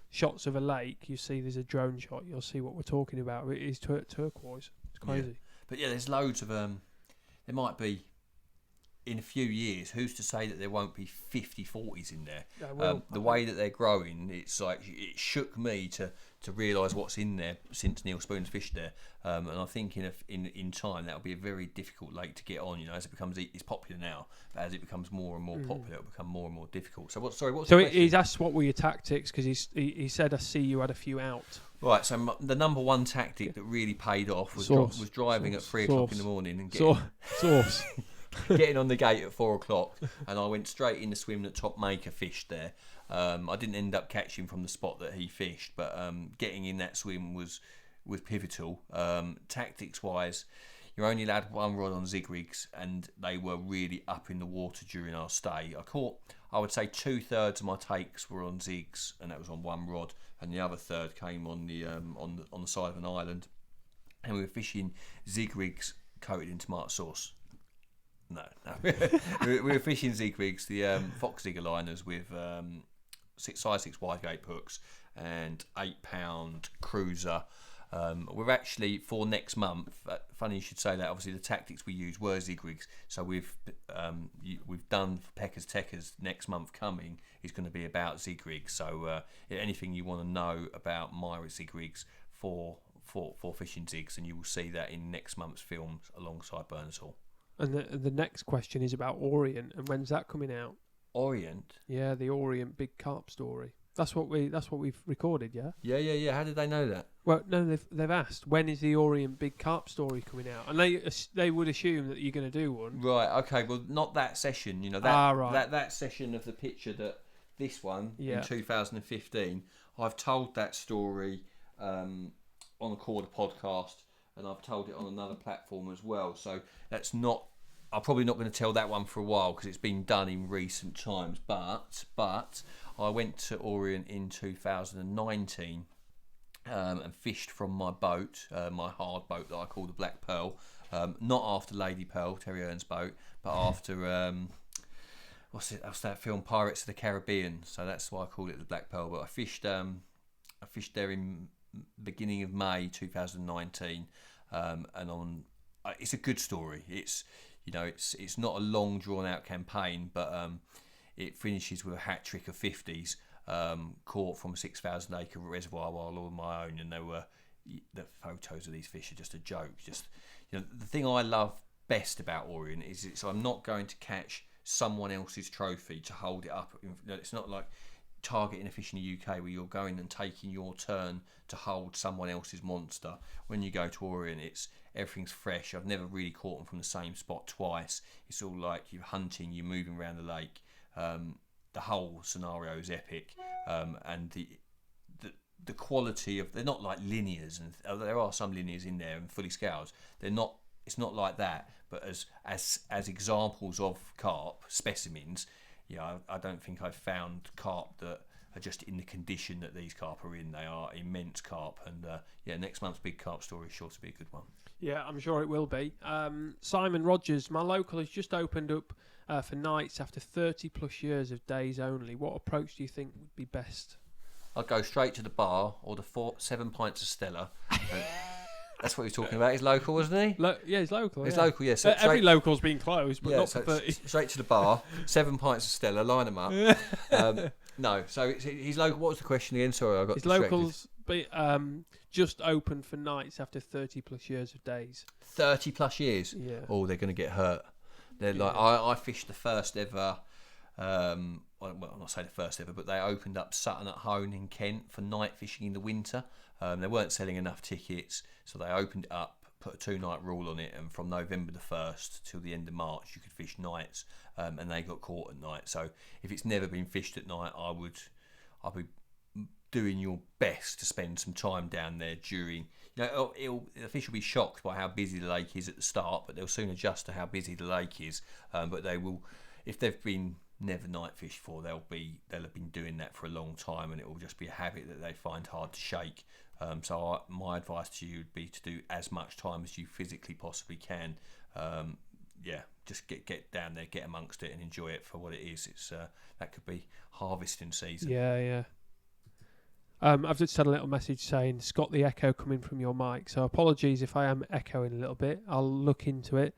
S1: shots of a lake, you see there's a drone shot, you'll see what we're talking about. It is turquoise. It's crazy.
S2: But there's loads of there might be in a few years, who's to say that there won't be 50 40s in there? The
S1: Well,
S2: way that they're growing, it's like it shook me to realise what's in there since Neil Spoon's fished there, and I think in time that'll be a very difficult lake to get on. As it becomes, it's popular now, but as it becomes more and more popular, it'll become more and more difficult. So what's the question?
S1: he's asked what were your tactics, because he said I see you had a few out.
S2: Right, so the number one tactic that really paid off was driving at 3 o'clock in the morning and getting on the gate at 4 o'clock, and I went straight in the swim that Top Maker fished there. I didn't end up catching from the spot that he fished, but getting in that swim was pivotal. Tactics wise, you're only allowed one rod on zig rigs, and they were really up in the water during our stay. I would say 2/3 of my takes were on zigs, and that was on one rod, and the other third came on the side of an island, and we were fishing zig rigs coated in tomato sauce. No. we were fishing zig rigs, the Fox Zigger liners with size 6 wide gape hooks and 8-pound cruiser. We're actually, for next month, funny you should say that, obviously the tactics we used were zig rigs, so we've done for Peckers Teckers next month coming is going to be about zig rigs, so anything you want to know about my zig rigs for fishing zigs, and you will see that in next month's films alongside Berners Hall.
S1: And the next question is about Orient, and when's that coming out?
S2: Orient?
S1: Yeah, the Orient big carp story. That's what we've recorded, yeah?
S2: Yeah. How did they know that?
S1: Well, no, they've asked, when is the Orient big carp story coming out? And they would assume that you're going to do one.
S2: Right, okay, well, not that session,
S1: right.
S2: that session of the picture in 2015, I've told that story on the Quarter podcast, and I've told it on another platform as well, so I'm probably not going to tell that one for a while because it's been done in recent times, but I went to Orient in 2019 and fished from my boat, my hard boat that I call the Black Pearl, not after Lady Pearl, Terry Earn's boat, but after what's that film, Pirates of the Caribbean, so that's why I call it the Black Pearl. But I fished there in beginning of May 2019, and it's a good story. It's not a long drawn out campaign, but it finishes with a hat trick of 50s caught from a 6,000 acre reservoir while all on my own, and the photos of these fish are just a joke. The thing I love best about Orient is I'm not going to catch someone else's trophy to hold it up. It's not like targeting a fish in the UK where you're going and taking your turn to hold someone else's monster. When you go to Orient, everything's fresh. I've never really caught them from the same spot twice. It's all like you're hunting, you're moving around the lake. The whole scenario is epic, and the quality of, they're not like linears, and there are some linears in there and fully scales. It's not like that, but as examples of carp specimens, I don't think I've found carp that are just in the condition that these carp are in. They are immense carp, and next month's big carp story is sure to be a good one. Yeah,
S1: I'm sure it will be. Simon Rogers, my local has just opened up for nights after 30 plus years of days only. What approach do you think would be best?
S2: I'd go straight to the bar, order 7 pints of Stella. That's what he was talking about. He's local, wasn't he?
S1: He's local.
S2: He's local, yes. Yeah.
S1: Every local's been closed, but not for 30.
S2: Straight to the bar, 7 pints of Stella, line them up. No, so he's local. What was the question again? Sorry, I got distracted.
S1: His locals just open for nights after 30 plus years of days.
S2: 30 plus years?
S1: Yeah.
S2: Oh, they're going to get hurt. They're like, I fished the first ever, well, I'm not saying the first ever, but they opened up Sutton at Hone in Kent for night fishing in the winter. They weren't selling enough tickets, so they opened it up, put a 2-night rule on it, and from November the 1st till the end of March you could fish nights, and they got caught at night. So if it's never been fished at night, I'd be doing your best to spend some time down there during, the fish will be shocked by how busy the lake is at the start, but they'll soon adjust to how busy the lake is. But they will, if they've been never night fished for, they'll have been doing that for a long time, and it will just be a habit that they find hard to shake. So my advice to you would be to do as much time as you physically possibly can. Just get down there, get amongst it, and enjoy it for what it is. It's that could be harvesting season.
S1: Yeah. I've just had a little message saying, Scott, the echo coming from your mic. So apologies if I am echoing a little bit. I'll look into it.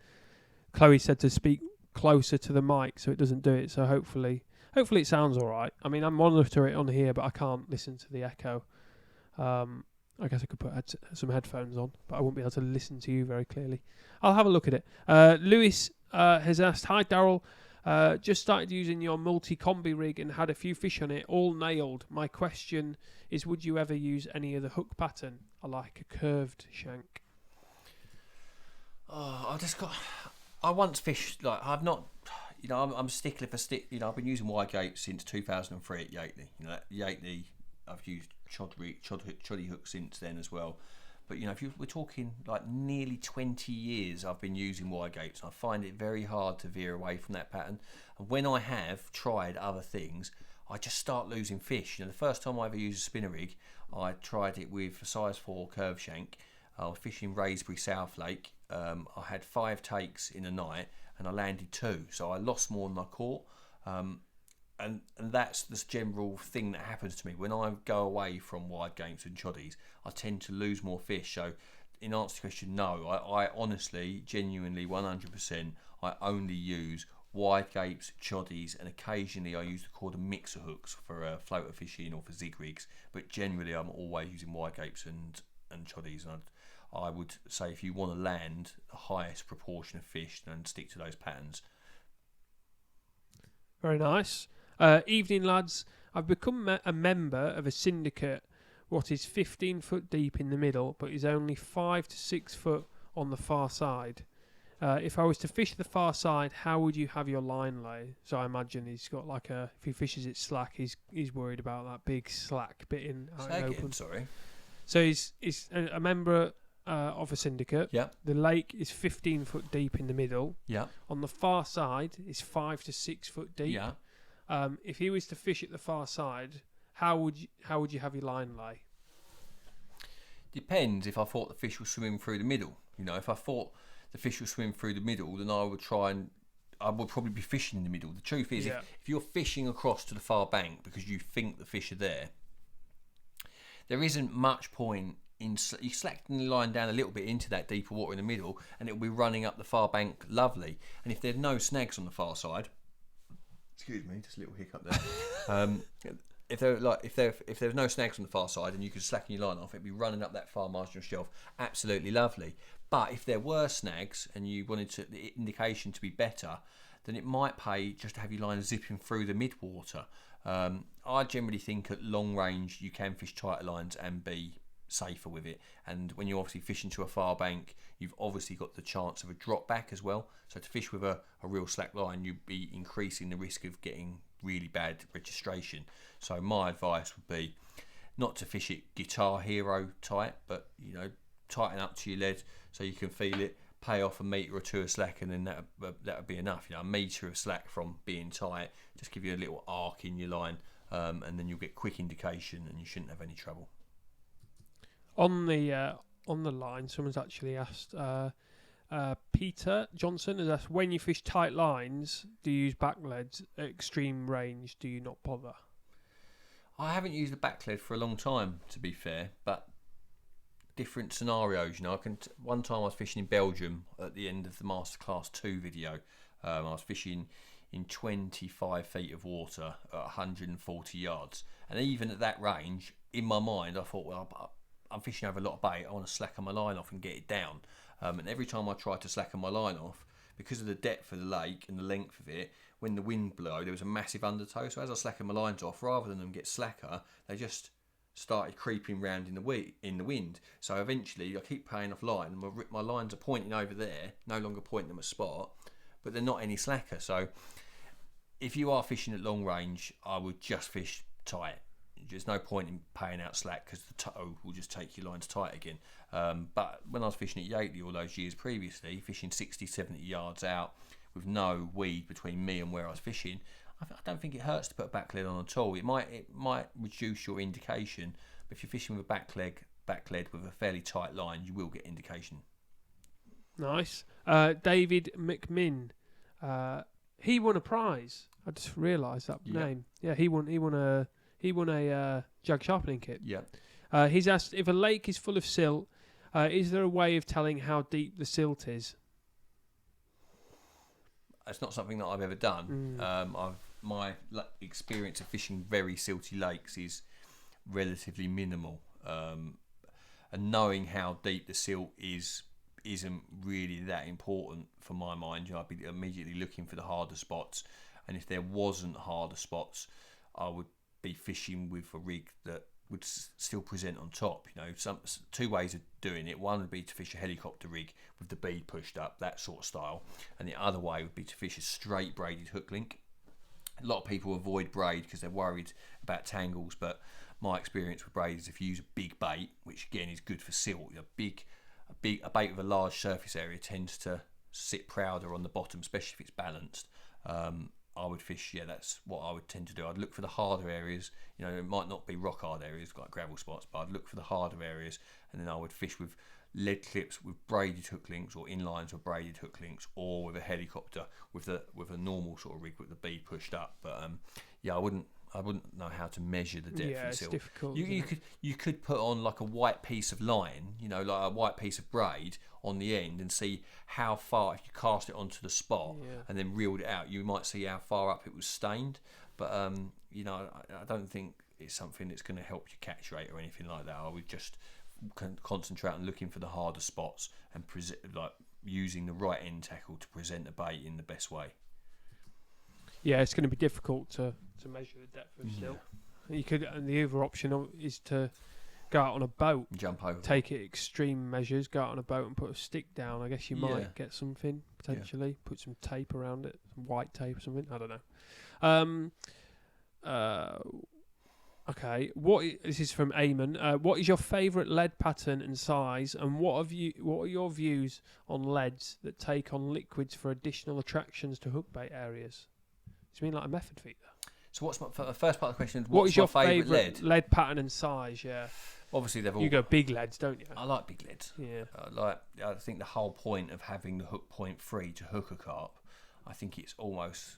S1: Chloe said to speak closer to the mic so it doesn't do it. So hopefully it sounds all right. I mean, I monitor it on here, but I can't listen to the echo. I guess I could put some headphones on, but I won't be able to listen to you very clearly. I'll have a look at it. Lewis has asked, "Hi Darrell, just started using your multi-combi rig and had a few fish on it, all nailed. My question is, would you ever use any other hook pattern? I like a curved shank."
S2: Oh, I once fished, like, I've not, I'm a stickler for I've been using wide since 2003 at Yateley. Yateley, I've used choddy hooks since then as well. But if we're talking like nearly 20 years, I've been using wide gates. I find it very hard to veer away from that pattern. And when I have tried other things, I just start losing fish. The first time I ever used a spinner rig, I tried it with a size 4 curve shank. I was fishing Raisbury South Lake. I had 5 takes in a night, and I landed 2, so I lost more than I caught. And that's the general thing that happens to me when I go away from wide gates and choddies. I tend to lose more fish. So, in answer to the question, no, I honestly, genuinely, 100%, I only use wide gates, choddies, and occasionally I use the called mixer hooks for floater fishing or for zig rigs. But generally, I'm always using wide gates and choddies. And I would say if you want to land the highest proportion of fish, then stick to those patterns.
S1: Very nice. Evening, lads. I've become a member of a syndicate what is 15 foot deep in the middle, but is only 5 to 6 foot on the far side. If I was to fish the far side, how would you have your line lay? So I imagine he's got if he fishes it slack, he's worried about that big slack bit in open.
S2: Sorry.
S1: So he's a member of a syndicate.
S2: Yeah.
S1: The lake is 15 foot deep in the middle.
S2: Yeah.
S1: On the far side is 5 to 6 foot deep.
S2: Yeah.
S1: If he was to fish at the far side, how would you have your line lay?
S2: Depends if I thought the fish was swimming through the middle. If I thought the fish was swimming through the middle, then I would probably be fishing in the middle. The truth is, if you're fishing across to the far bank because you think the fish are there isn't much point in you slacking the line down a little bit into that deeper water in the middle, and it'll be running up the far bank lovely. And if there's no snags on the far side, excuse me, just a little hiccup there. If there's no snags on the far side and you could slacken your line off, it'd be running up that far marginal shelf, absolutely lovely. But if there were snags and you wanted the indication to be better, then it might pay just to have your line zipping through the mid-water. I generally think at long range you can fish tighter lines and be safer with it. And when you're obviously fishing to a far bank, you've obviously got the chance of a drop back as well. So to fish with a real slack line, you'd be increasing the risk of getting really bad registration. So my advice would be not to fish it Guitar Hero tight, but tighten up to your lead so you can feel it. Pay off a metre or 2 of slack, and then that would be enough. A metre of slack from being tight, just give you a little arc in your line, and then you'll get quick indication, and you shouldn't have any trouble.
S1: On the line, someone's actually asked. Peter Johnson has asked, when you fish tight lines, do you use back leads? At extreme range, do you not bother?
S2: I haven't used a back lead for a long time, to be fair, but different scenarios. One time I was fishing in Belgium at the end of the Masterclass 2 video. I was fishing in 25 feet of water at 140 yards, and even at that range, in my mind, I thought, well, I'm fishing over a lot of bait. I want to slacken my line off and get it down. And every time I tried to slacken my line off, because of the depth of the lake and the length of it, when the wind blew, there was a massive undertow. So as I slackened my lines off, rather than them get slacker, they just started creeping round in the wind. So eventually, I keep paying off line. My lines are pointing over there, no longer pointing them at spot, but they're not any slacker. So if you are fishing at long range, I would just fish tight. There's no point in paying out slack because the tow will just take your lines tight again. But when I was fishing at Yateley all those years previously, fishing 60, 70 yards out with no weed between me and where I was fishing, I don't think it hurts to put a back lead on at all. It might reduce your indication, but if you're fishing with a back lead with a fairly tight line, you will get indication. Nice.
S1: David McMinn, he won a prize. I just realised that name. Yeah, he won a jag sharpening kit.
S2: Yeah.
S1: He's asked, if a lake is full of silt, is there a way of telling how deep the silt is?
S2: it's not something that I've ever done. My experience of fishing very silty lakes is relatively minimal, and knowing how deep the silt isn't really that important for my mind. I'd be immediately looking for the harder spots, and if there wasn't harder spots, I would be fishing with a rig that would still present on top. Two ways of doing it. One would be to fish a helicopter rig with the bead pushed up, that sort of style, and the other way would be to fish a straight braided hook link. A lot of people avoid braid because they're worried about tangles, but my experience with braid is if you use a big bait, which again is good for silt, a bait with a large surface area tends to sit prouder on the bottom, especially if it's balanced. I would fish, that's what I would tend to do. I'd look for the harder areas. It might not be rock hard areas like gravel spots, but I'd look for the harder areas, and then I would fish with lead clips with braided hook links, or inlines with braided hook links, or with a helicopter with a normal sort of rig with the bead pushed up. But I wouldn't know how to measure the depth and silt.
S1: It's difficult.
S2: You could put on like a white piece of line, like a white piece of braid on the end, and see how far, if you cast it onto the spot and then reeled it out, you might see how far up it was stained. But I don't think it's something that's going to help your catch rate or anything like that. I would just concentrate on looking for the harder spots and using the right end tackle to present the bait in the best way.
S1: Yeah, it's going to be difficult to measure the depth of silt. You could, and the other option is to go out on a boat,
S2: jump over,
S1: take it extreme measures, go out on a boat and put a stick down. I guess you might get something potentially. Put some tape around it, some white tape or something. I don't know. Okay, this is from Eamon. What is your favourite lead pattern and size, and what are your views on leads that take on liquids for additional attractions to hookbait areas? Do you mean like a method feeder?
S2: So what's the first part of the question?
S1: What is your
S2: favourite
S1: lead pattern and size? Yeah.
S2: Obviously, they've all.
S1: You go big leads, don't you?
S2: I like big leads.
S1: Yeah.
S2: I think the whole point of having the hook point free to hook a carp, I think it's almost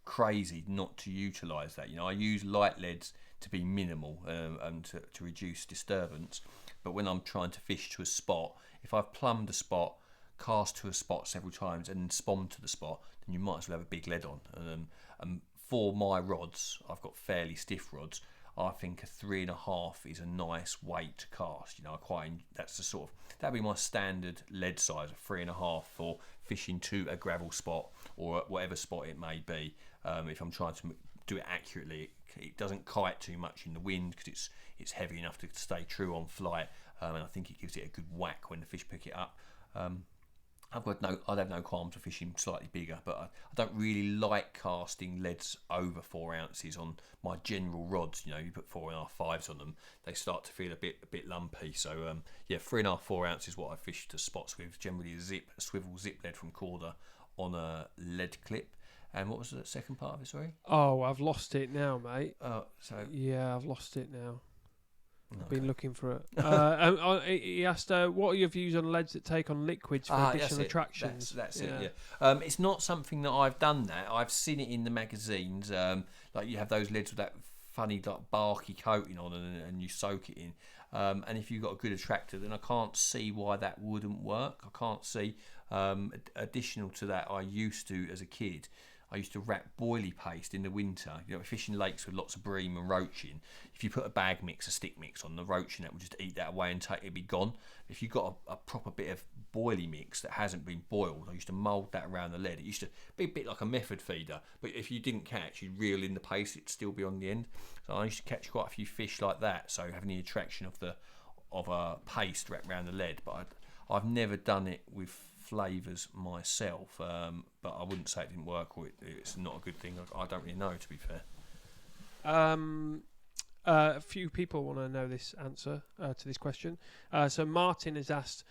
S2: crazy not to utilise that. I use light leads to be minimal and to reduce disturbance. But when I'm trying to fish to a spot, if I've plumbed a spot, cast to a spot several times, and then spawn to the spot, then you might as well have a big lead on. And for my rods, I've got fairly stiff rods. I think a 3.5 is a nice weight to cast. That'd be my standard lead size, a 3.5 for fishing to a gravel spot or whatever spot it may be. If I'm trying to do it accurately, it doesn't kite too much in the wind because it's heavy enough to stay true on flight, and I think it gives it a good whack when the fish pick it up. I'd have no qualms for fishing slightly bigger, but I don't really like casting leads over 4 ounces on my general rods. You put 4.5, 5s on them, they start to feel a bit lumpy. So 3.5, 4 ounces is what I fish to spots with. Generally a swivel zip lead from Corda on a lead clip. And what was the second part of it? Sorry.
S1: Oh, I've lost it now, mate.
S2: I've
S1: lost it now.
S2: Okay.
S1: I've been looking for it. He asked, what are your views on leads that take on liquids for additional attractions?
S2: That's it. It's not something that I've done. That I've seen it in the magazines. Like you have those leads with that funny barky coating on, and you soak it in. And if you've got a good attractor, then I can't see why that wouldn't work. I can't see. Additional to that, I used to, as a kid, I used to wrap boilie paste in the winter. Fishing lakes with lots of bream and roaching. If you put a bag mix, a stick mix on the roaching, that would just eat that away and it'd be gone. If you got a proper bit of boilie mix that hasn't been boiled, I used to mould that around the lead. It used to be a bit like a method feeder, but if you didn't catch, you'd reel in the paste, it'd still be on the end. So I used to catch quite a few fish like that. So having the attraction of a paste wrapped around the lead, but I've never done it with flavours myself, but I wouldn't say it didn't work or it's not a good thing. I don't really know, to be fair.
S1: A few people want to know this answer to this question. So Martin has asked,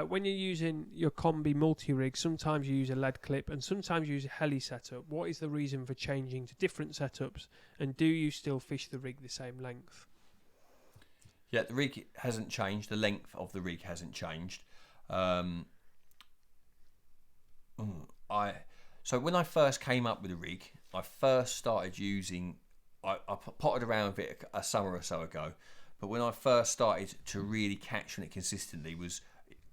S1: when you're using your Combi multi-rig, sometimes you use a lead clip and sometimes you use a heli setup. What is the reason for changing to different setups, and do you still fish the rig the same length?
S2: Yeah, the rig hasn't changed. The length of the rig hasn't changed. So when I first came up with a rig, I first started using. I potted around with it a summer or so ago, but when I first started to really catch on it consistently was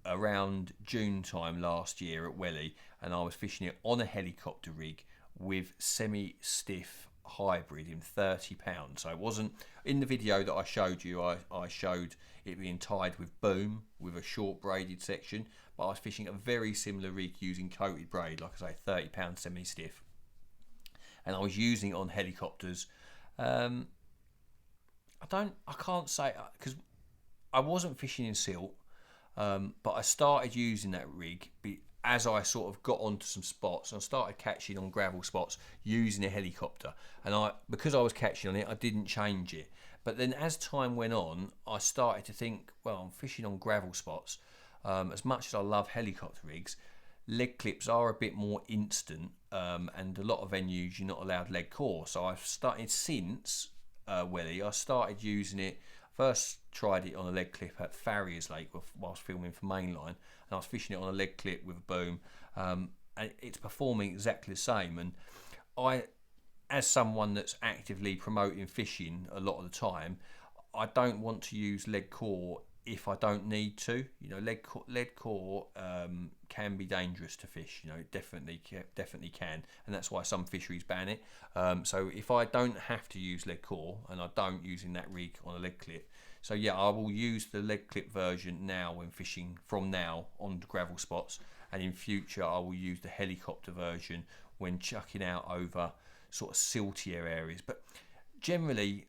S2: around June time last year at Welly, and I was fishing it on a helicopter rig with semi-stiff hybrid in £30. So it wasn't in the video that I showed you. I showed it being tied with boom with a short braided section, but I was fishing a very similar rig using coated braid, like I say, £30 semi-stiff, and I was using it on helicopters. I can't say, because I wasn't fishing in silt, but I started using that rig as I sort of got onto some spots, and I started catching on gravel spots using a helicopter. And because I was catching on it, I didn't change it. But then as time went on, I started to think, well, I'm fishing on gravel spots. As much as I love helicopter rigs, leg clips are a bit more instant, and a lot of venues you're not allowed leg core. So I've started since Welly, I started using it. First tried it on a leg clip at Farrier's Lake whilst filming for Mainline, and I was fishing it on a leg clip with a boom, and it's performing exactly the same. And I, as someone that's actively promoting fishing a lot of the time, I don't want to use leg core if I don't need to. You know, leg core can be dangerous to fish. You know, it definitely can, and that's why some fisheries ban it. So if I don't have to use leg core, and I don't using that rig on a leg clip, so yeah, I will use the leg clip version now when fishing from now on gravel spots, and in future I will use the helicopter version when chucking out over sort of siltier areas. But generally,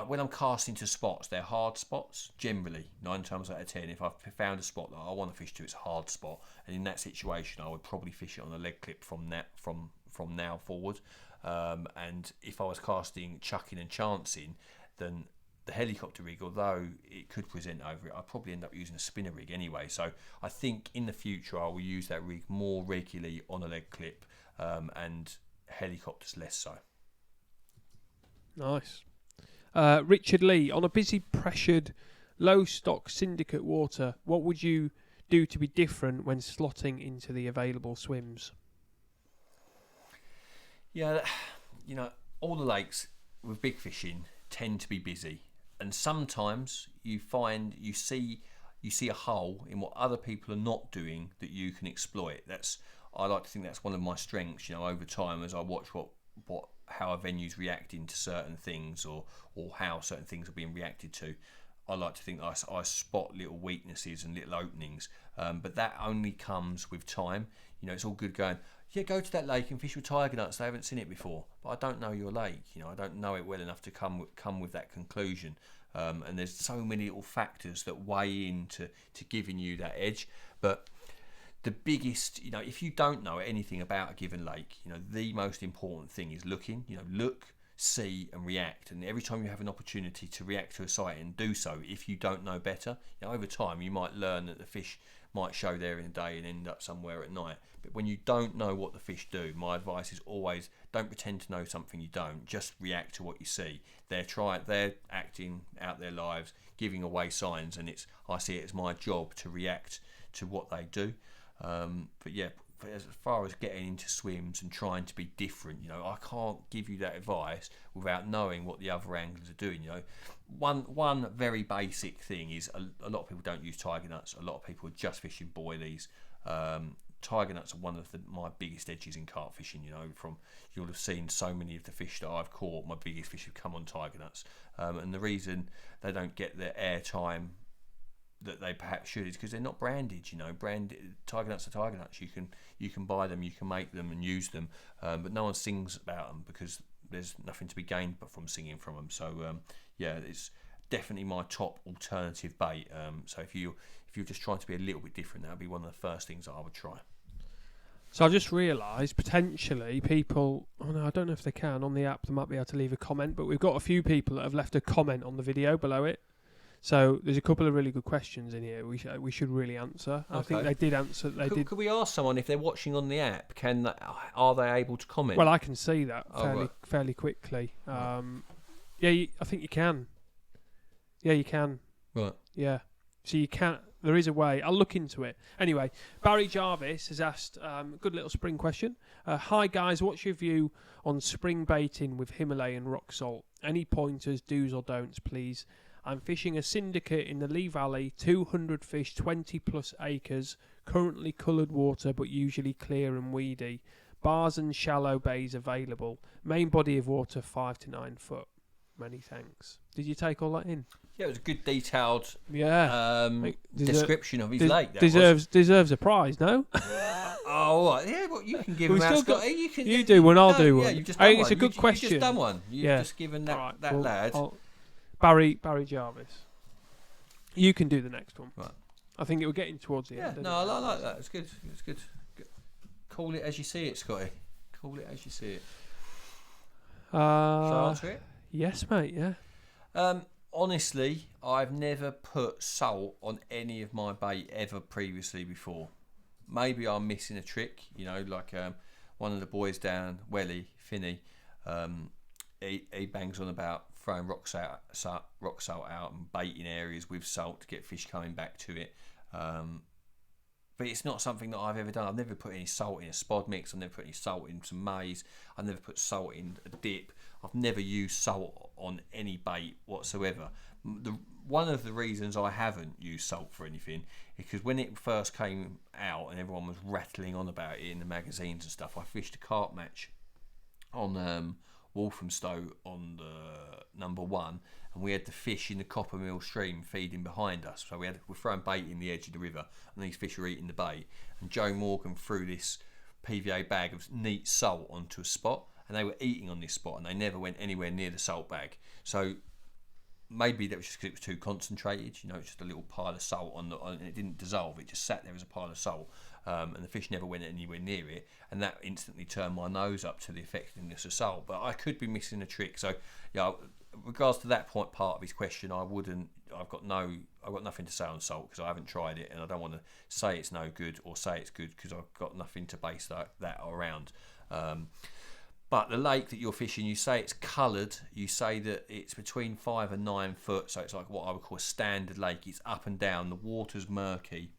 S2: when I'm casting to spots, they're hard spots. Generally, 9 times out of 10, if I've found a spot that I want to fish to, it's a hard spot, and in that situation, I would probably fish it on a leg clip from now forward. And if I was casting, chucking, and chancing, then the helicopter rig, although it could present over it, I'd probably end up using a spinner rig anyway. So I think in the future, I will use that rig more regularly on a leg clip, and helicopters less so.
S1: Nice. Richard Lee, on a busy, pressured, low stock syndicate water, what would you do to be different when slotting into the available swims?
S2: Yeah, you know, all the lakes with big fishing tend to be busy, and sometimes you see a hole in what other people are not doing that you can exploit. I like to think that's one of my strengths. You know, over time, as I watch how a venue's reacting to certain things, or how certain things are being reacted to, I like to think that I spot little weaknesses and little openings, but that only comes with time. You know, it's all good going, yeah, go to that lake and fish with tiger nuts, they haven't seen it before, but I don't know your lake. You know, I don't know it well enough to come with that conclusion, and there's so many little factors that weigh into giving you that edge. But the biggest, you know, if you don't know anything about a given lake, you know, the most important thing is looking. You know, look, see, and react. And every time you have an opportunity to react to a site, and do so, if you don't know better, you know, over time you might learn that the fish might show there in the day and end up somewhere at night. But when you don't know what the fish do, my advice is always don't pretend to know something you don't. Just react to what you see. They're acting out their lives, giving away signs, and I see it as my job to react to what they do. But yeah, as far as getting into swims and trying to be different, you know, I can't give you that advice without knowing what the other anglers are doing. You know, one very basic thing is a lot of people don't use tiger nuts. A lot of people are just fishing boilies. Tiger nuts are one of my biggest edges in carp fishing. You know, you'll have seen so many of the fish that I've caught. My biggest fish have come on tiger nuts, and the reason they don't get the airtime that they perhaps should is because they're not branded. You know, tiger nuts are tiger nuts. You can buy them, you can make them and use them, but no one sings about them because there's nothing to be gained but from singing from them. So yeah, it's definitely my top alternative bait. So if you're just trying to be a little bit different, that would be one of the first things that I would try.
S1: So I just realised potentially people, oh no, I don't know if they can on the app, they might be able to leave a comment, but we've got a few people that have left a comment on the video below it. So there's a couple of really good questions in here we should really answer. Okay. I think they did answer. Could we
S2: ask someone if they're watching on the app? Are they able to comment?
S1: Well, I can see that fairly quickly. I think you can. Yeah, you can.
S2: Right.
S1: Yeah. So you can. There is a way. I'll look into it. Anyway, Barry Jarvis has asked good little spring question. Hi guys, what's your view on spring baiting with Himalayan rock salt? Any pointers, do's or don'ts, please? I'm fishing a syndicate in the Lee Valley, 200 fish, 20 plus acres, currently coloured water but usually clear and weedy. Bars and shallow bays available. Main body of water 5 to 9 foot. Many thanks. Did you take all that in?
S2: Yeah, it was a good detailed
S1: description
S2: of his lake.
S1: Deserves a prize, no?
S2: All right. Yeah, well, you can give him out, Scott.
S1: You do one, I'll do one.
S2: Yeah, you've just done one.
S1: It's a good question.
S2: You've just done one. You've just given that lad.
S1: Barry Jarvis. You can do the next one.
S2: Right.
S1: I think it will get in towards the end.
S2: No, I like that. It's good. It's good. Call it as you see it, Scotty. Call it as you see it. Shall I answer it?
S1: Yes, mate, yeah.
S2: Honestly, I've never put salt on any of my bait ever previously before. Maybe I'm missing a trick, like one of the boys down Welly, Finney, he bangs on about throwing rock salt out and baiting areas with salt to get fish coming back to it. But it's not something that I've ever done. I've never put any salt in a spod mix. I've never put any salt in some maize. I've never put salt in a dip. I've never used salt on any bait whatsoever. One of the reasons I haven't used salt for anything is because when it first came out and everyone was rattling on about it in the magazines and stuff, I fished a carp match on Walthamstow on the number 1, and we had the fish in the Copper Mill stream feeding behind us. So we're throwing bait in the edge of the river, and these fish were eating the bait. And Joe Morgan threw this PVA bag of neat salt onto a spot, and they were eating on this spot, and they never went anywhere near the salt bag. So maybe that was just because it was too concentrated. It's just a little pile of salt and it didn't dissolve. It just sat there as a pile of salt, and the fish never went anywhere near it. And that instantly turned my nose up to the effectiveness of salt. But I could be missing a trick. So, regards to that part of his question, I've got nothing to say on salt because I haven't tried it, and I don't want to say it's no good or say it's good because I've got nothing to base that around. But the lake that you're fishing, you say it's coloured. You say that it's between 5 and 9 foot, so it's like what I would call a standard lake. It's up and down. The water's murky.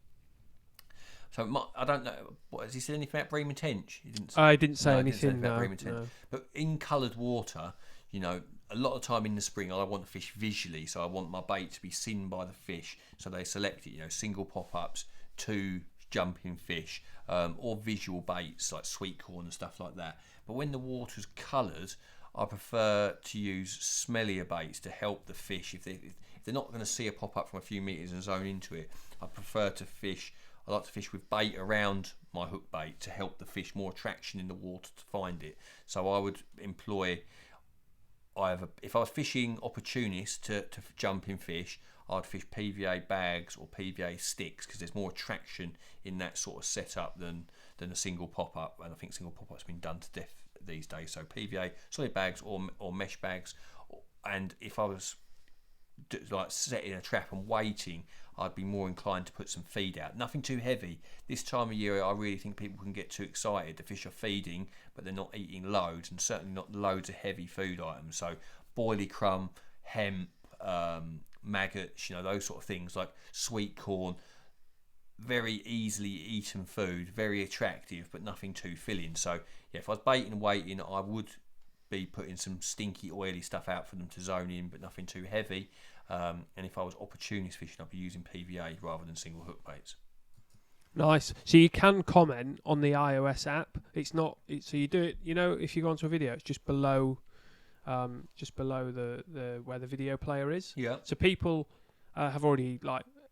S2: So I don't know. Has he said anything about Bream and Tench?
S1: I didn't say anything about Bream and Tench.
S2: No. But in coloured water, a lot of time in the spring, I want to fish visually, so I want my bait to be seen by the fish. So they select it, single pop-ups, 2 jumping fish, or visual baits like sweet corn and stuff like that. But when the water's coloured, I prefer to use smellier baits to help the fish. If they're not going to see a pop-up from a few metres and zone into it, I like to fish with bait around my hook bait to help the fish more traction in the water to find it. So I would employ if I was fishing opportunist to jump in fish, I'd fish PVA bags or PVA sticks because there's more attraction in that sort of setup than a single pop-up, and I think single pop-up's been done to death these days. So PVA solid bags or mesh bags, and if I was like setting a trap and waiting, I'd be more inclined to put some feed out. Nothing too heavy. This time of year, I really think people can get too excited. The fish are feeding, but they're not eating loads, and certainly not loads of heavy food items. So boilie crumb, hemp, maggots, those sort of things like sweet corn. Very easily eaten food, very attractive, but nothing too filling. So if I was baiting and waiting, I would be putting some stinky, oily stuff out for them to zone in, but nothing too heavy. And if I was opportunist fishing, I'd be using PVA rather than single hook baits.
S1: Nice. So you can comment on the iOS app. So you do it. If you go onto a video, it's just below the where the video player is.
S2: Yeah.
S1: So people have already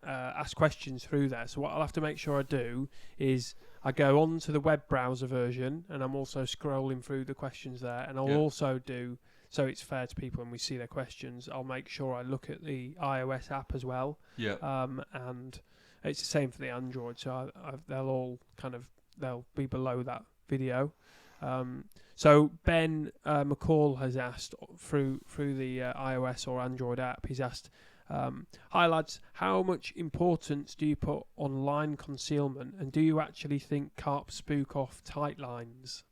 S1: ask questions through there. So what I'll have to make sure I do is I go on to the web browser version, and I'm also scrolling through the questions there, and I'll also do, so it's fair to people when we see their questions, I'll make sure I look at the iOS app as well.
S2: Yeah.
S1: And it's the same for the Android, so they'll be below that video. So Ben McCall has asked through the iOS or Android app, he's asked, hi lads, how much importance do you put on line concealment, and do you actually think carp spook off tight lines?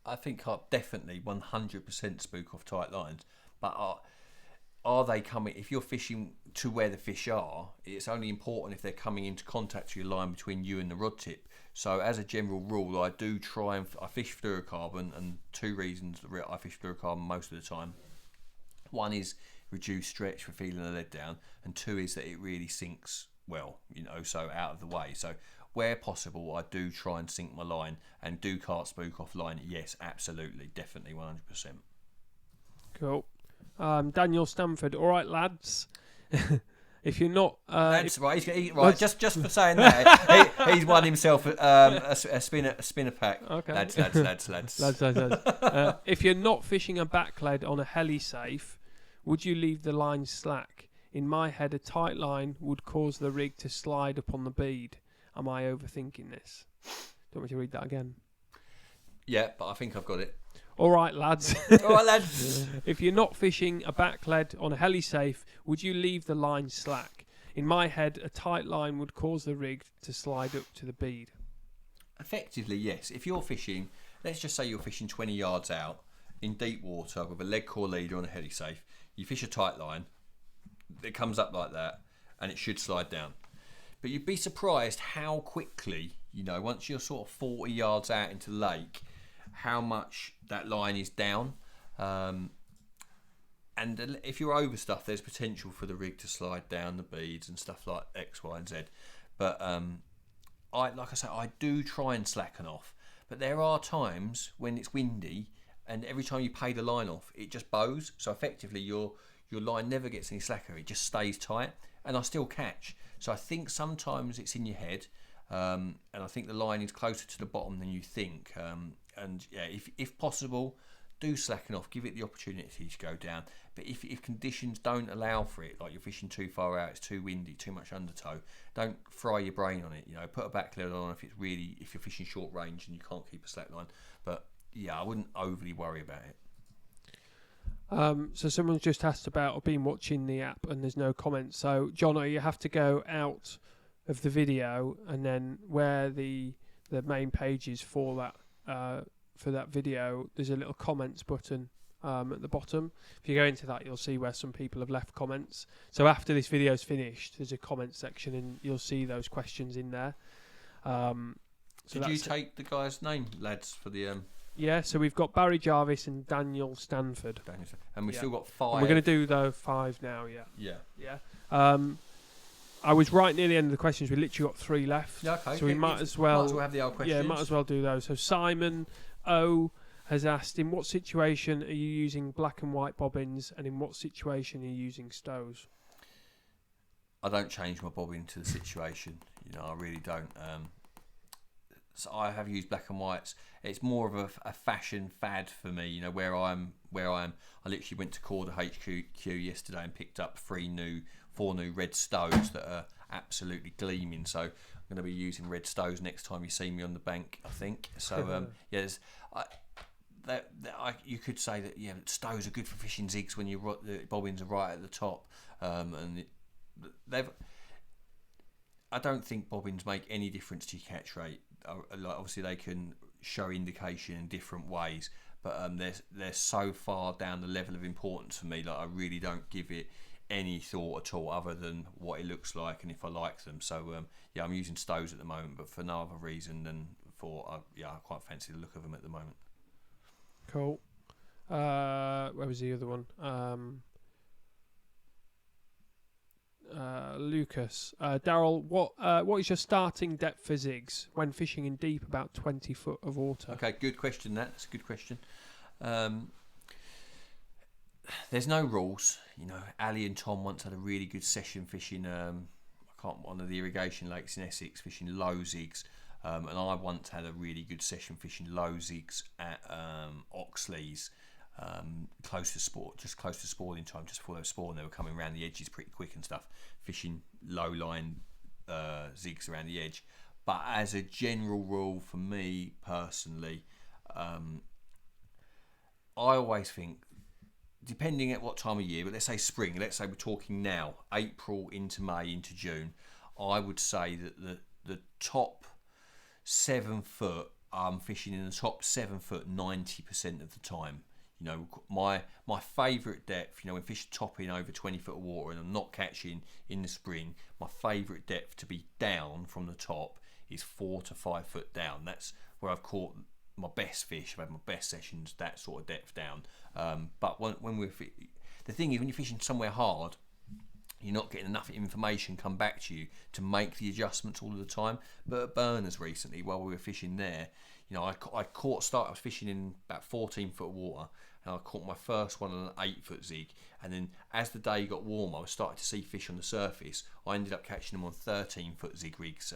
S2: I think carp definitely 100% spook off tight lines, but are they coming, if you're fishing to where the fish are, it's only important if they're coming into contact with your line between you and the rod tip. So as a general rule, I do try I fish fluorocarbon, and 2 reasons I fish fluorocarbon most of the time. One is reduced stretch for feeling the lead down, and two is that it really sinks well, so out of the way. So where possible, I do try and sink my line, and do cart spook offline. Yes, absolutely, definitely, 100%.
S1: Cool. Daniel Stanford. All right, lads. If you're not,
S2: that's right. Right. Just for saying that, he's won himself a spinner pack.
S1: Okay.
S2: Lads.
S1: If you're not fishing a back lead on a heli safe, would you leave the line slack? In my head, a tight line would cause the rig to slide upon the bead. Am I overthinking this? Do you want me to read that again?
S2: Yeah, but I think I've got it.
S1: All right, lads.
S2: All right, lads.
S1: If you're not fishing a back lead on a heli safe, would you leave the line slack? In my head, a tight line would cause the rig to slide up to the bead.
S2: Effectively, yes. If you're fishing, let's just say you're fishing 20 yards out in deep water with a lead core leader on a heli safe, you fish a tight line, it comes up like that, and it should slide down. But you'd be surprised how quickly, once you're sort of 40 yards out into the lake, how much that line is down. And if you're over stuff, there's potential for the rig to slide down the beads and stuff like X, Y, and Z. But I do try and slacken off. But there are times when it's windy, and every time you pay the line off, it just bows. So effectively, your line never gets any slacker. It just stays tight, and I still catch. So I think sometimes it's in your head, and I think the line is closer to the bottom than you think. And yeah, if possible, do slacken off. Give it the opportunity to go down. But if conditions don't allow for it, like you're fishing too far out, it's too windy, too much undertow, don't fry your brain on it. Put a back lead on if you're fishing short range and you can't keep a slack line. But yeah, I wouldn't overly worry about it.
S1: So someone's just asked about, I've been watching the app and there's no comments. So Jono, you have to go out of the video, and then where the main page is for that video, there's a little comments button at the bottom. If you go into that, you'll see where some people have left comments. So after this video's finished, there's a comment section, and you'll see those questions in there.
S2: Did you take the guy's name, lads, for the...
S1: Yeah, so we've got Barry Jarvis and Daniel Stanford.
S2: And we've still got 5.
S1: And we're going to do the 5 now, yeah.
S2: Yeah.
S1: I was right near the end of the questions. We literally got 3 left.
S2: Yeah, okay.
S1: So we might as well
S2: have the old questions.
S1: Yeah, might as well do those. So Simon O has asked, in what situation are you using black and white bobbins, and in what situation are you using stows?
S2: I don't change my bobbin to the situation. I really don't. So I have used black and whites. It's more of a fashion fad for me. Where I am. I literally went to Corda HQ yesterday and picked up 4 new red stows that are absolutely gleaming. So I'm going to be using red stows next time you see me on the bank, I think. So you could say that stows are good for fishing zigs when the bobbins are right at the top, and I don't think bobbins make any difference to your catch rate. Obviously they can show indication in different ways, but they're so far down the level of importance for me. I really don't give it any thought at all, other than what it looks like and if I like them. So I'm using stows at the moment, but for no other reason than I quite fancy the look of them at the moment.
S1: Cool. Where was the other one? Lucas. Darrell, what is your starting depth for zigs when fishing in deep, about 20 foot of water?
S2: Okay, good question. That's a good question. There's no rules. Ali and Tom once had a really good session fishing one of the irrigation lakes in Essex, fishing low zigs, and I once had a really good session fishing low zigs at Oxley's, close to spawning time, just before they were spawning. They were coming around the edges pretty quick and stuff, fishing low line zigs around the edge. But as a general rule, for me personally, I always think, depending at what time of year, but let's say spring, let's say we're talking now, April into May into June, I would say that the top 7 foot, I'm fishing in the top 7 foot 90% of the time. My favourite depth, when fish are topping over 20 foot of water and I'm not catching in the spring, my favourite depth to be down from the top is 4 to 5 foot down. That's where I've caught my best fish. I've had my best sessions, that sort of depth down. But when the thing is, when you're fishing somewhere hard, you're not getting enough information come back to you to make the adjustments all of the time. But at Burners recently, while we were fishing there, I was fishing in about 14 foot of water, and I caught my first one on an 8 foot zig. And then as the day got warmer, I was starting to see fish on the surface. I ended up catching them on 13 foot zig rigs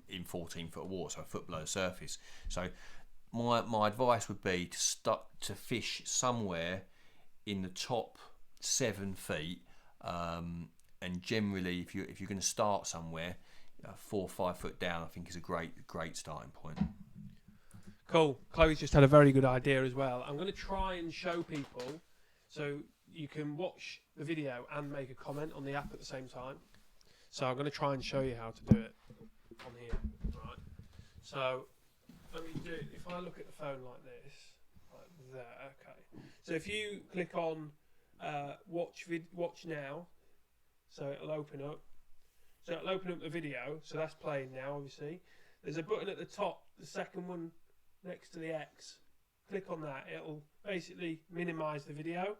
S2: in 14 foot of water, so a foot below the surface. So my advice would be to start to fish somewhere in the top 7 feet. And generally, if you're going to start somewhere, 4 or 5 foot down, I think is a great starting point.
S1: Cool. Chloe's just had a very good idea as well. I'm going to try and show people so you can watch the video and make a comment on the app at the same time. So I'm going to try and show you how to do it on here. Right. So let me do it. If I look at the phone like this, like there. Okay. So if you click on watch now, so it'll open up. So it'll open up the video. So that's playing now, obviously. There's a button at the top, the second one next to the X. Click on that. It'll basically minimise the video,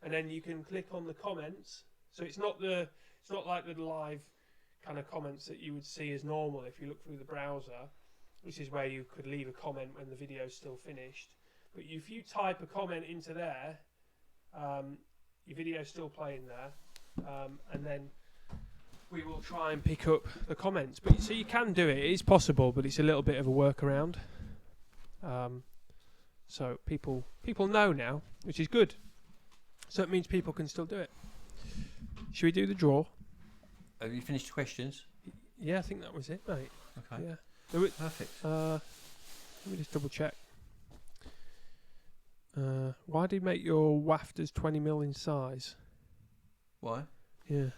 S1: and then you can click on the comments. So it's not like the live kind of comments that you would see as normal if you look through the browser, which is where you could leave a comment when the video's still finished. But if you type a comment into there, your video's still playing there, and then we will try and pick up the comments. But so you can do it. It is possible, but it's a little bit of a workaround. So people know now, which is good. So it means people can still do it. Should we do the draw?
S2: Have you finished the questions?
S1: Yeah, I think that was it, mate.
S2: Okay.
S1: Yeah.
S2: Perfect.
S1: Let me just double check. Why do you make your wafters 20mm in size?
S2: Why?
S1: Yeah.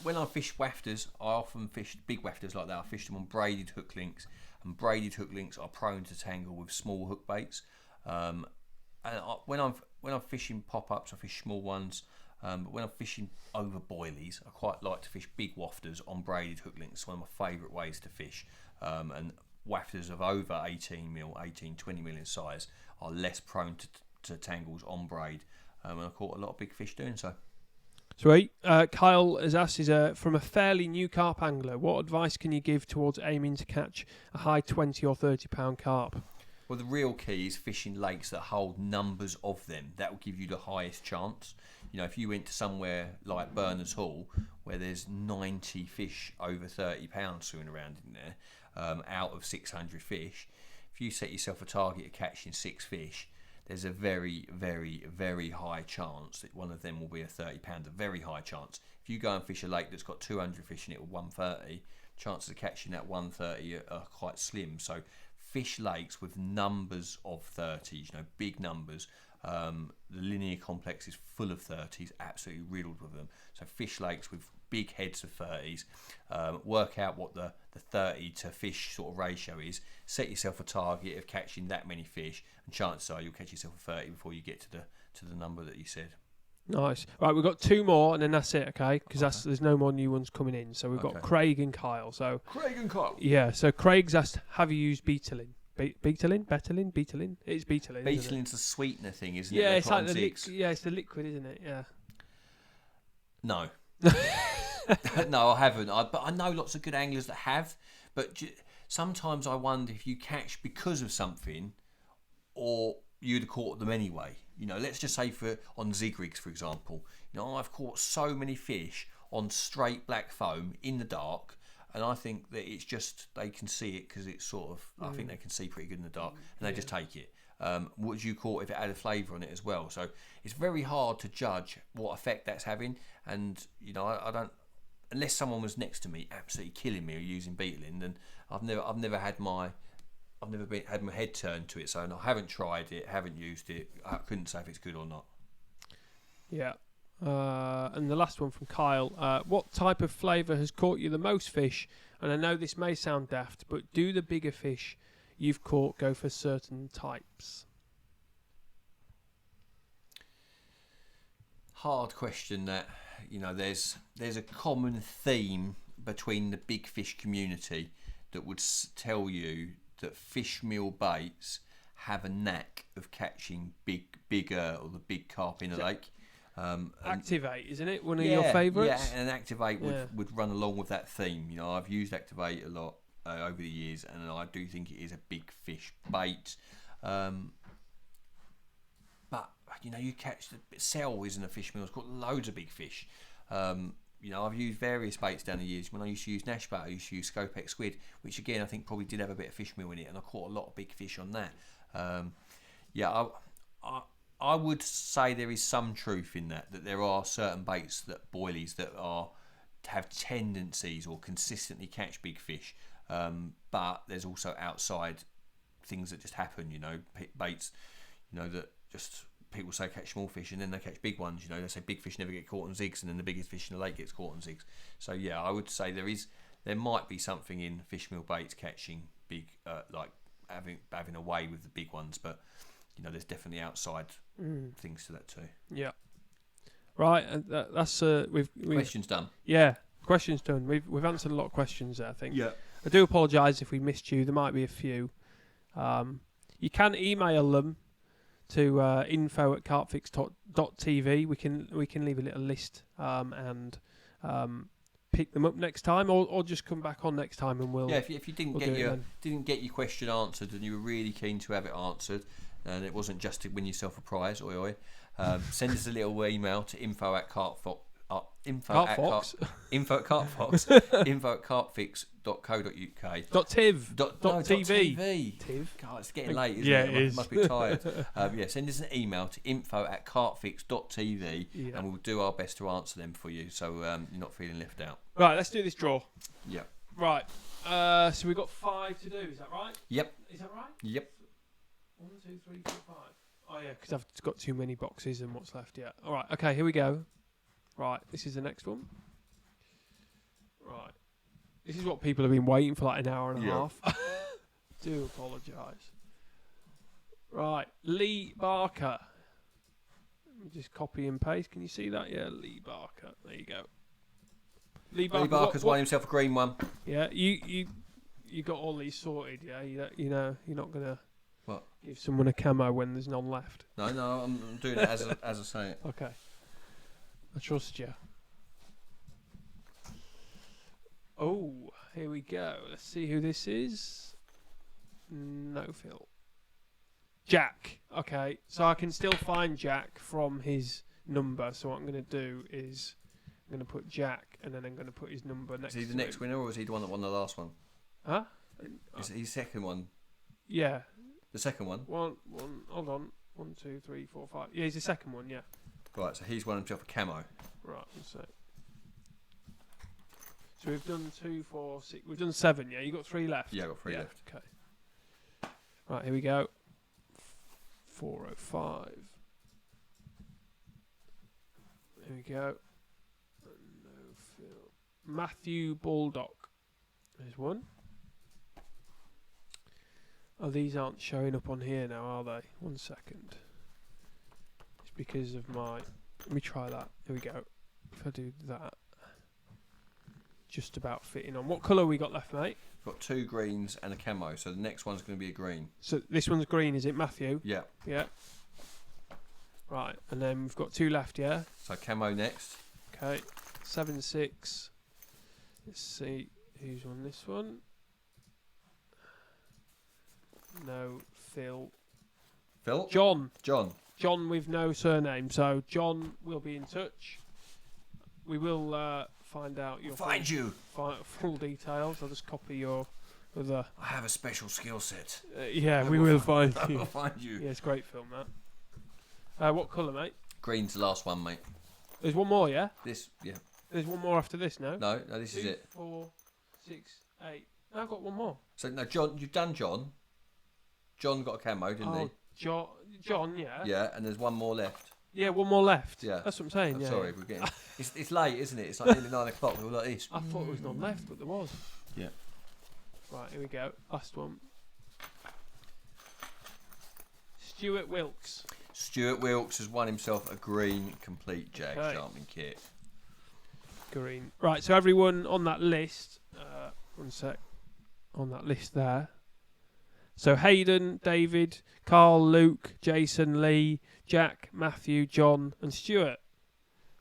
S2: When I fish wafters, I often fish big wafters like that. I fish them on braided hook links, and braided hook links are prone to tangle with small hook baits. When I'm fishing pop-ups, I fish small ones. But when I'm fishing over boilies, I quite like to fish big wafters on braided hook links. It's one of my favourite ways to fish. And wafters of over 20mm in size are less prone to tangles on braid. And I caught a lot of big fish doing so.
S1: Sweet. Kyle has asked, from a fairly new carp angler, what advice can you give towards aiming to catch a high 20 or 30 pound carp?
S2: Well, the real key is fishing lakes that hold numbers of them. That will give you the highest chance. If you went to somewhere like Berners Hall, where there's 90 fish over 30 pounds swimming around in there, out of 600 fish, if you set yourself a target of catching 6 fish, there's a very, very, very high chance that one of them will be a 30 pounder. Very high chance. If you go and fish a lake that's got 200 fish in it with 130, chances of catching that 130 are quite slim. So fish lakes with numbers of 30s, big numbers. The linear complex is full of 30s, absolutely riddled with them. So fish lakes with big heads of 30s, work out what the 30 to fish sort of ratio is, set yourself a target of catching that many fish, and chances are you'll catch yourself a 30 before you get to the number that you said.
S1: Nice. Right, we've got 2 more and then that's it, okay? Because there's no more new ones coming in. So we've got Craig and Kyle. So
S2: Craig and Kyle.
S1: Yeah, so Craig's asked, have you used Betalin? Betalin? It's Betalin.
S2: Betalin's a sweetener thing, isn't it?
S1: Yeah, it's like it's the liquid, isn't it? Yeah.
S2: No. No, I haven't. But I know lots of good anglers that have. But sometimes I wonder if you catch because of something, or you'd have caught them anyway. Let's just say on zig rigs, for example. I've caught so many fish on straight black foam in the dark. And I think that it's just they can see it because it's sort of. I think they can see pretty good in the dark, and they just take it. Would you caught if it had a flavour on it as well? So it's very hard to judge what effect that's having. And I don't, unless someone was next to me absolutely killing me or using Betalin, then I've never had my head turned to it. So I haven't tried it, haven't used it. I couldn't say if it's good or not.
S1: Yeah. And the last one from Kyle, what type of flavour has caught you the most fish? And I know this may sound daft, but do the bigger fish you've caught go for certain types?
S2: Hard question that. There's a common theme between the big fish community that would tell you that fish meal baits have a knack of catching bigger or the big carp in a lake.
S1: Activate, isn't it? One of your favourites?
S2: Yeah, and Activate would run along with that theme. You know, I've used Activate a lot over the years, and I do think it is a big fish bait. But, you know, you catch the Cell isn't a fish meal. It's got loads of big fish. You know, I've used various baits down the years. When I used to use Nash bait, I used to use CarpFix squid, which again I think probably did have a bit of fish meal in it, and I caught a lot of big fish on that. I would say there is some truth in that there are certain baits that boilies that have tendencies or consistently catch big fish, but there's also outside things that just happen. You know, baits, you know, that just people say catch small fish and then they catch big ones. You know, they say big fish never get caught on zigs, and then the biggest fish in the lake gets caught on zigs. So yeah, I would say there might be something in fish meal baits catching big, like having a way with the big ones, but you know, there's definitely outside things to that too.
S1: Yeah. Right, and that's we've
S2: questions done.
S1: Yeah, questions done. We've answered a lot of questions there, I think.
S2: Yeah.
S1: I do apologise if we missed you. There might be a few. You can email them to info@carpfix.tv. We can leave a little list and pick them up next time, or just come back on next time and we'll.
S2: Yeah, if you didn't get your question answered and you were really keen to have it answered, and it wasn't just to win yourself a prize, send us a little email to info@carpfix.co.uk.
S1: .tv.
S2: God, it's getting late, isn't
S1: it?
S2: It is. Must be tired. Send us an email to info@carpfix.tv, and we'll do our best to answer them for you, so you're not feeling left out.
S1: Right, let's do this draw.
S2: Yeah.
S1: Right. So we've got 5 to do. Is that right?
S2: Yep.
S1: Is that right?
S2: Yep.
S1: 1, 2, 3, 4, 5. Oh yeah, because I've got too many boxes and what's left yet. All right. Okay. Here we go. Right. This is the next one. Right. This is what people have been waiting for like an hour and a half. Do apologise. Right. Lee Barker. Let me just copy and paste. Can you see that? Yeah, Lee Barker. There you go. Lee
S2: Barker's won himself a green one.
S1: Yeah, you got all these sorted. Yeah, you know you're not gonna give someone a camo when there's none left.
S2: No, I'm doing it as I say it.
S1: Okay, I trust you. Oh, here we go. Let's see who this is. No, Phil. Jack. Okay, so I can still find Jack from his number. So what I'm going to do is I'm going to put Jack, and then I'm going to put his number next to him.
S2: Is he the next winner, or is he the one that won the last one?
S1: Huh?
S2: Is he second one?
S1: Yeah.
S2: The second one?
S1: One. Hold on. 1, 2, 3, 4, 5. Yeah, he's the second one. Yeah.
S2: Right. So he's won himself a camo.
S1: Right. So we've done 2, 4, 6. We've done 7. Yeah. You got 3 left.
S2: Yeah, I got 3 left.
S1: Okay. Right. Here we go. 405. Here we go. No, Phil. Matthew Baldock. There's one. Oh, these aren't showing up on here now, are they? 1 second. It's because of my... Let me try that. Here we go. If I do that. Just about fitting on. What colour we got left, mate?
S2: We've got 2 greens and a camo, so the next one's going to be a green. So
S1: this one's green, is it, Matthew?
S2: Yeah.
S1: Yeah. Right, and then we've got 2 left, yeah?
S2: So camo next.
S1: Okay. 7, 6. Let's see who's won this one. No, Phil.
S2: John
S1: with no surname. So John will be in touch. We will find out your full details. I'll just copy your other.
S2: I have a special skill set.
S1: We will find you.
S2: I will find you.
S1: Yeah, it's a great film, that. What colour, mate?
S2: Green's the last one, mate.
S1: There's one more, yeah?
S2: Yeah.
S1: There's one more after this, no?
S2: No, this is it.
S1: 4, 6, 8. No, I've got one more.
S2: So, no, John, you've done John. John got a camo, didn't he?
S1: John, yeah.
S2: Yeah, and there's one more left.
S1: Yeah, one more left.
S2: Yeah.
S1: That's what I'm saying,
S2: Sorry, we're getting... it's late, isn't it? It's like nearly 9 o'clock. We're all like this.
S1: I thought there was none left, but there was.
S2: Yeah.
S1: Right, here we go. Last one. Stuart Wilkes.
S2: Stuart Wilkes has won himself a green complete Jag sharpening kit.
S1: Green. Right, so everyone on that list, 1 sec, on that list there. So Hayden, David, Carl, Luke, Jason, Lee, Jack, Matthew, John and Stuart.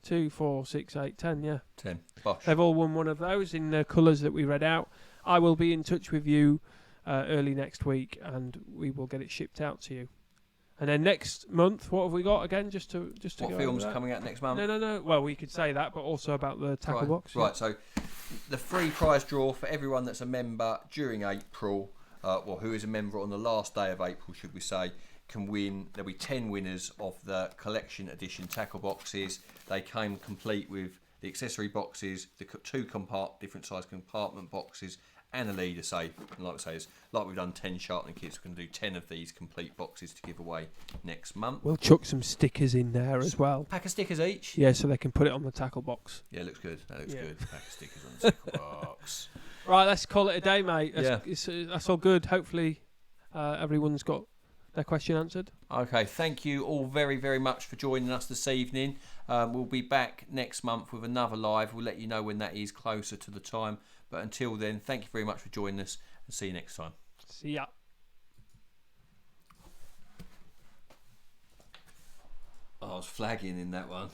S1: 2, 4, 6, 8, 10. Yeah,
S2: 10. Bosh.
S1: they've all won one of those in the colours that we read out. I will be in touch with you early next week, and we will get it shipped out to you. And then next month, what have we got again? Just to
S2: what
S1: go
S2: film's
S1: over that?
S2: coming out next month?
S1: No. Well, we could say that, but also about the tackle box.
S2: Right. So the free prize draw for everyone that's a member during April, who is a member on the last day of April, should we say, can win. There'll be 10 winners of the collection edition tackle boxes. They came complete with the accessory boxes, the two different size compartment boxes, and a leader safe. And like I say, it's like we've done 10 sharpening kits, we're going to do 10 of these complete boxes to give away next month.
S1: We'll chuck some stickers in there as well.
S2: Pack of stickers each?
S1: Yeah, so they can put it on the tackle box.
S2: Yeah, looks good. That looks good. Pack of stickers on the tackle box.
S1: Right, let's call it a day, mate. That's all good. Hopefully everyone's got their question answered.
S2: Okay, thank you all very, very much for joining us this evening. We'll be back next month with another live. We'll let you know when that is closer to the time. But until then, thank you very much for joining us, and see you next time.
S1: See ya.
S2: I was flagging in that one.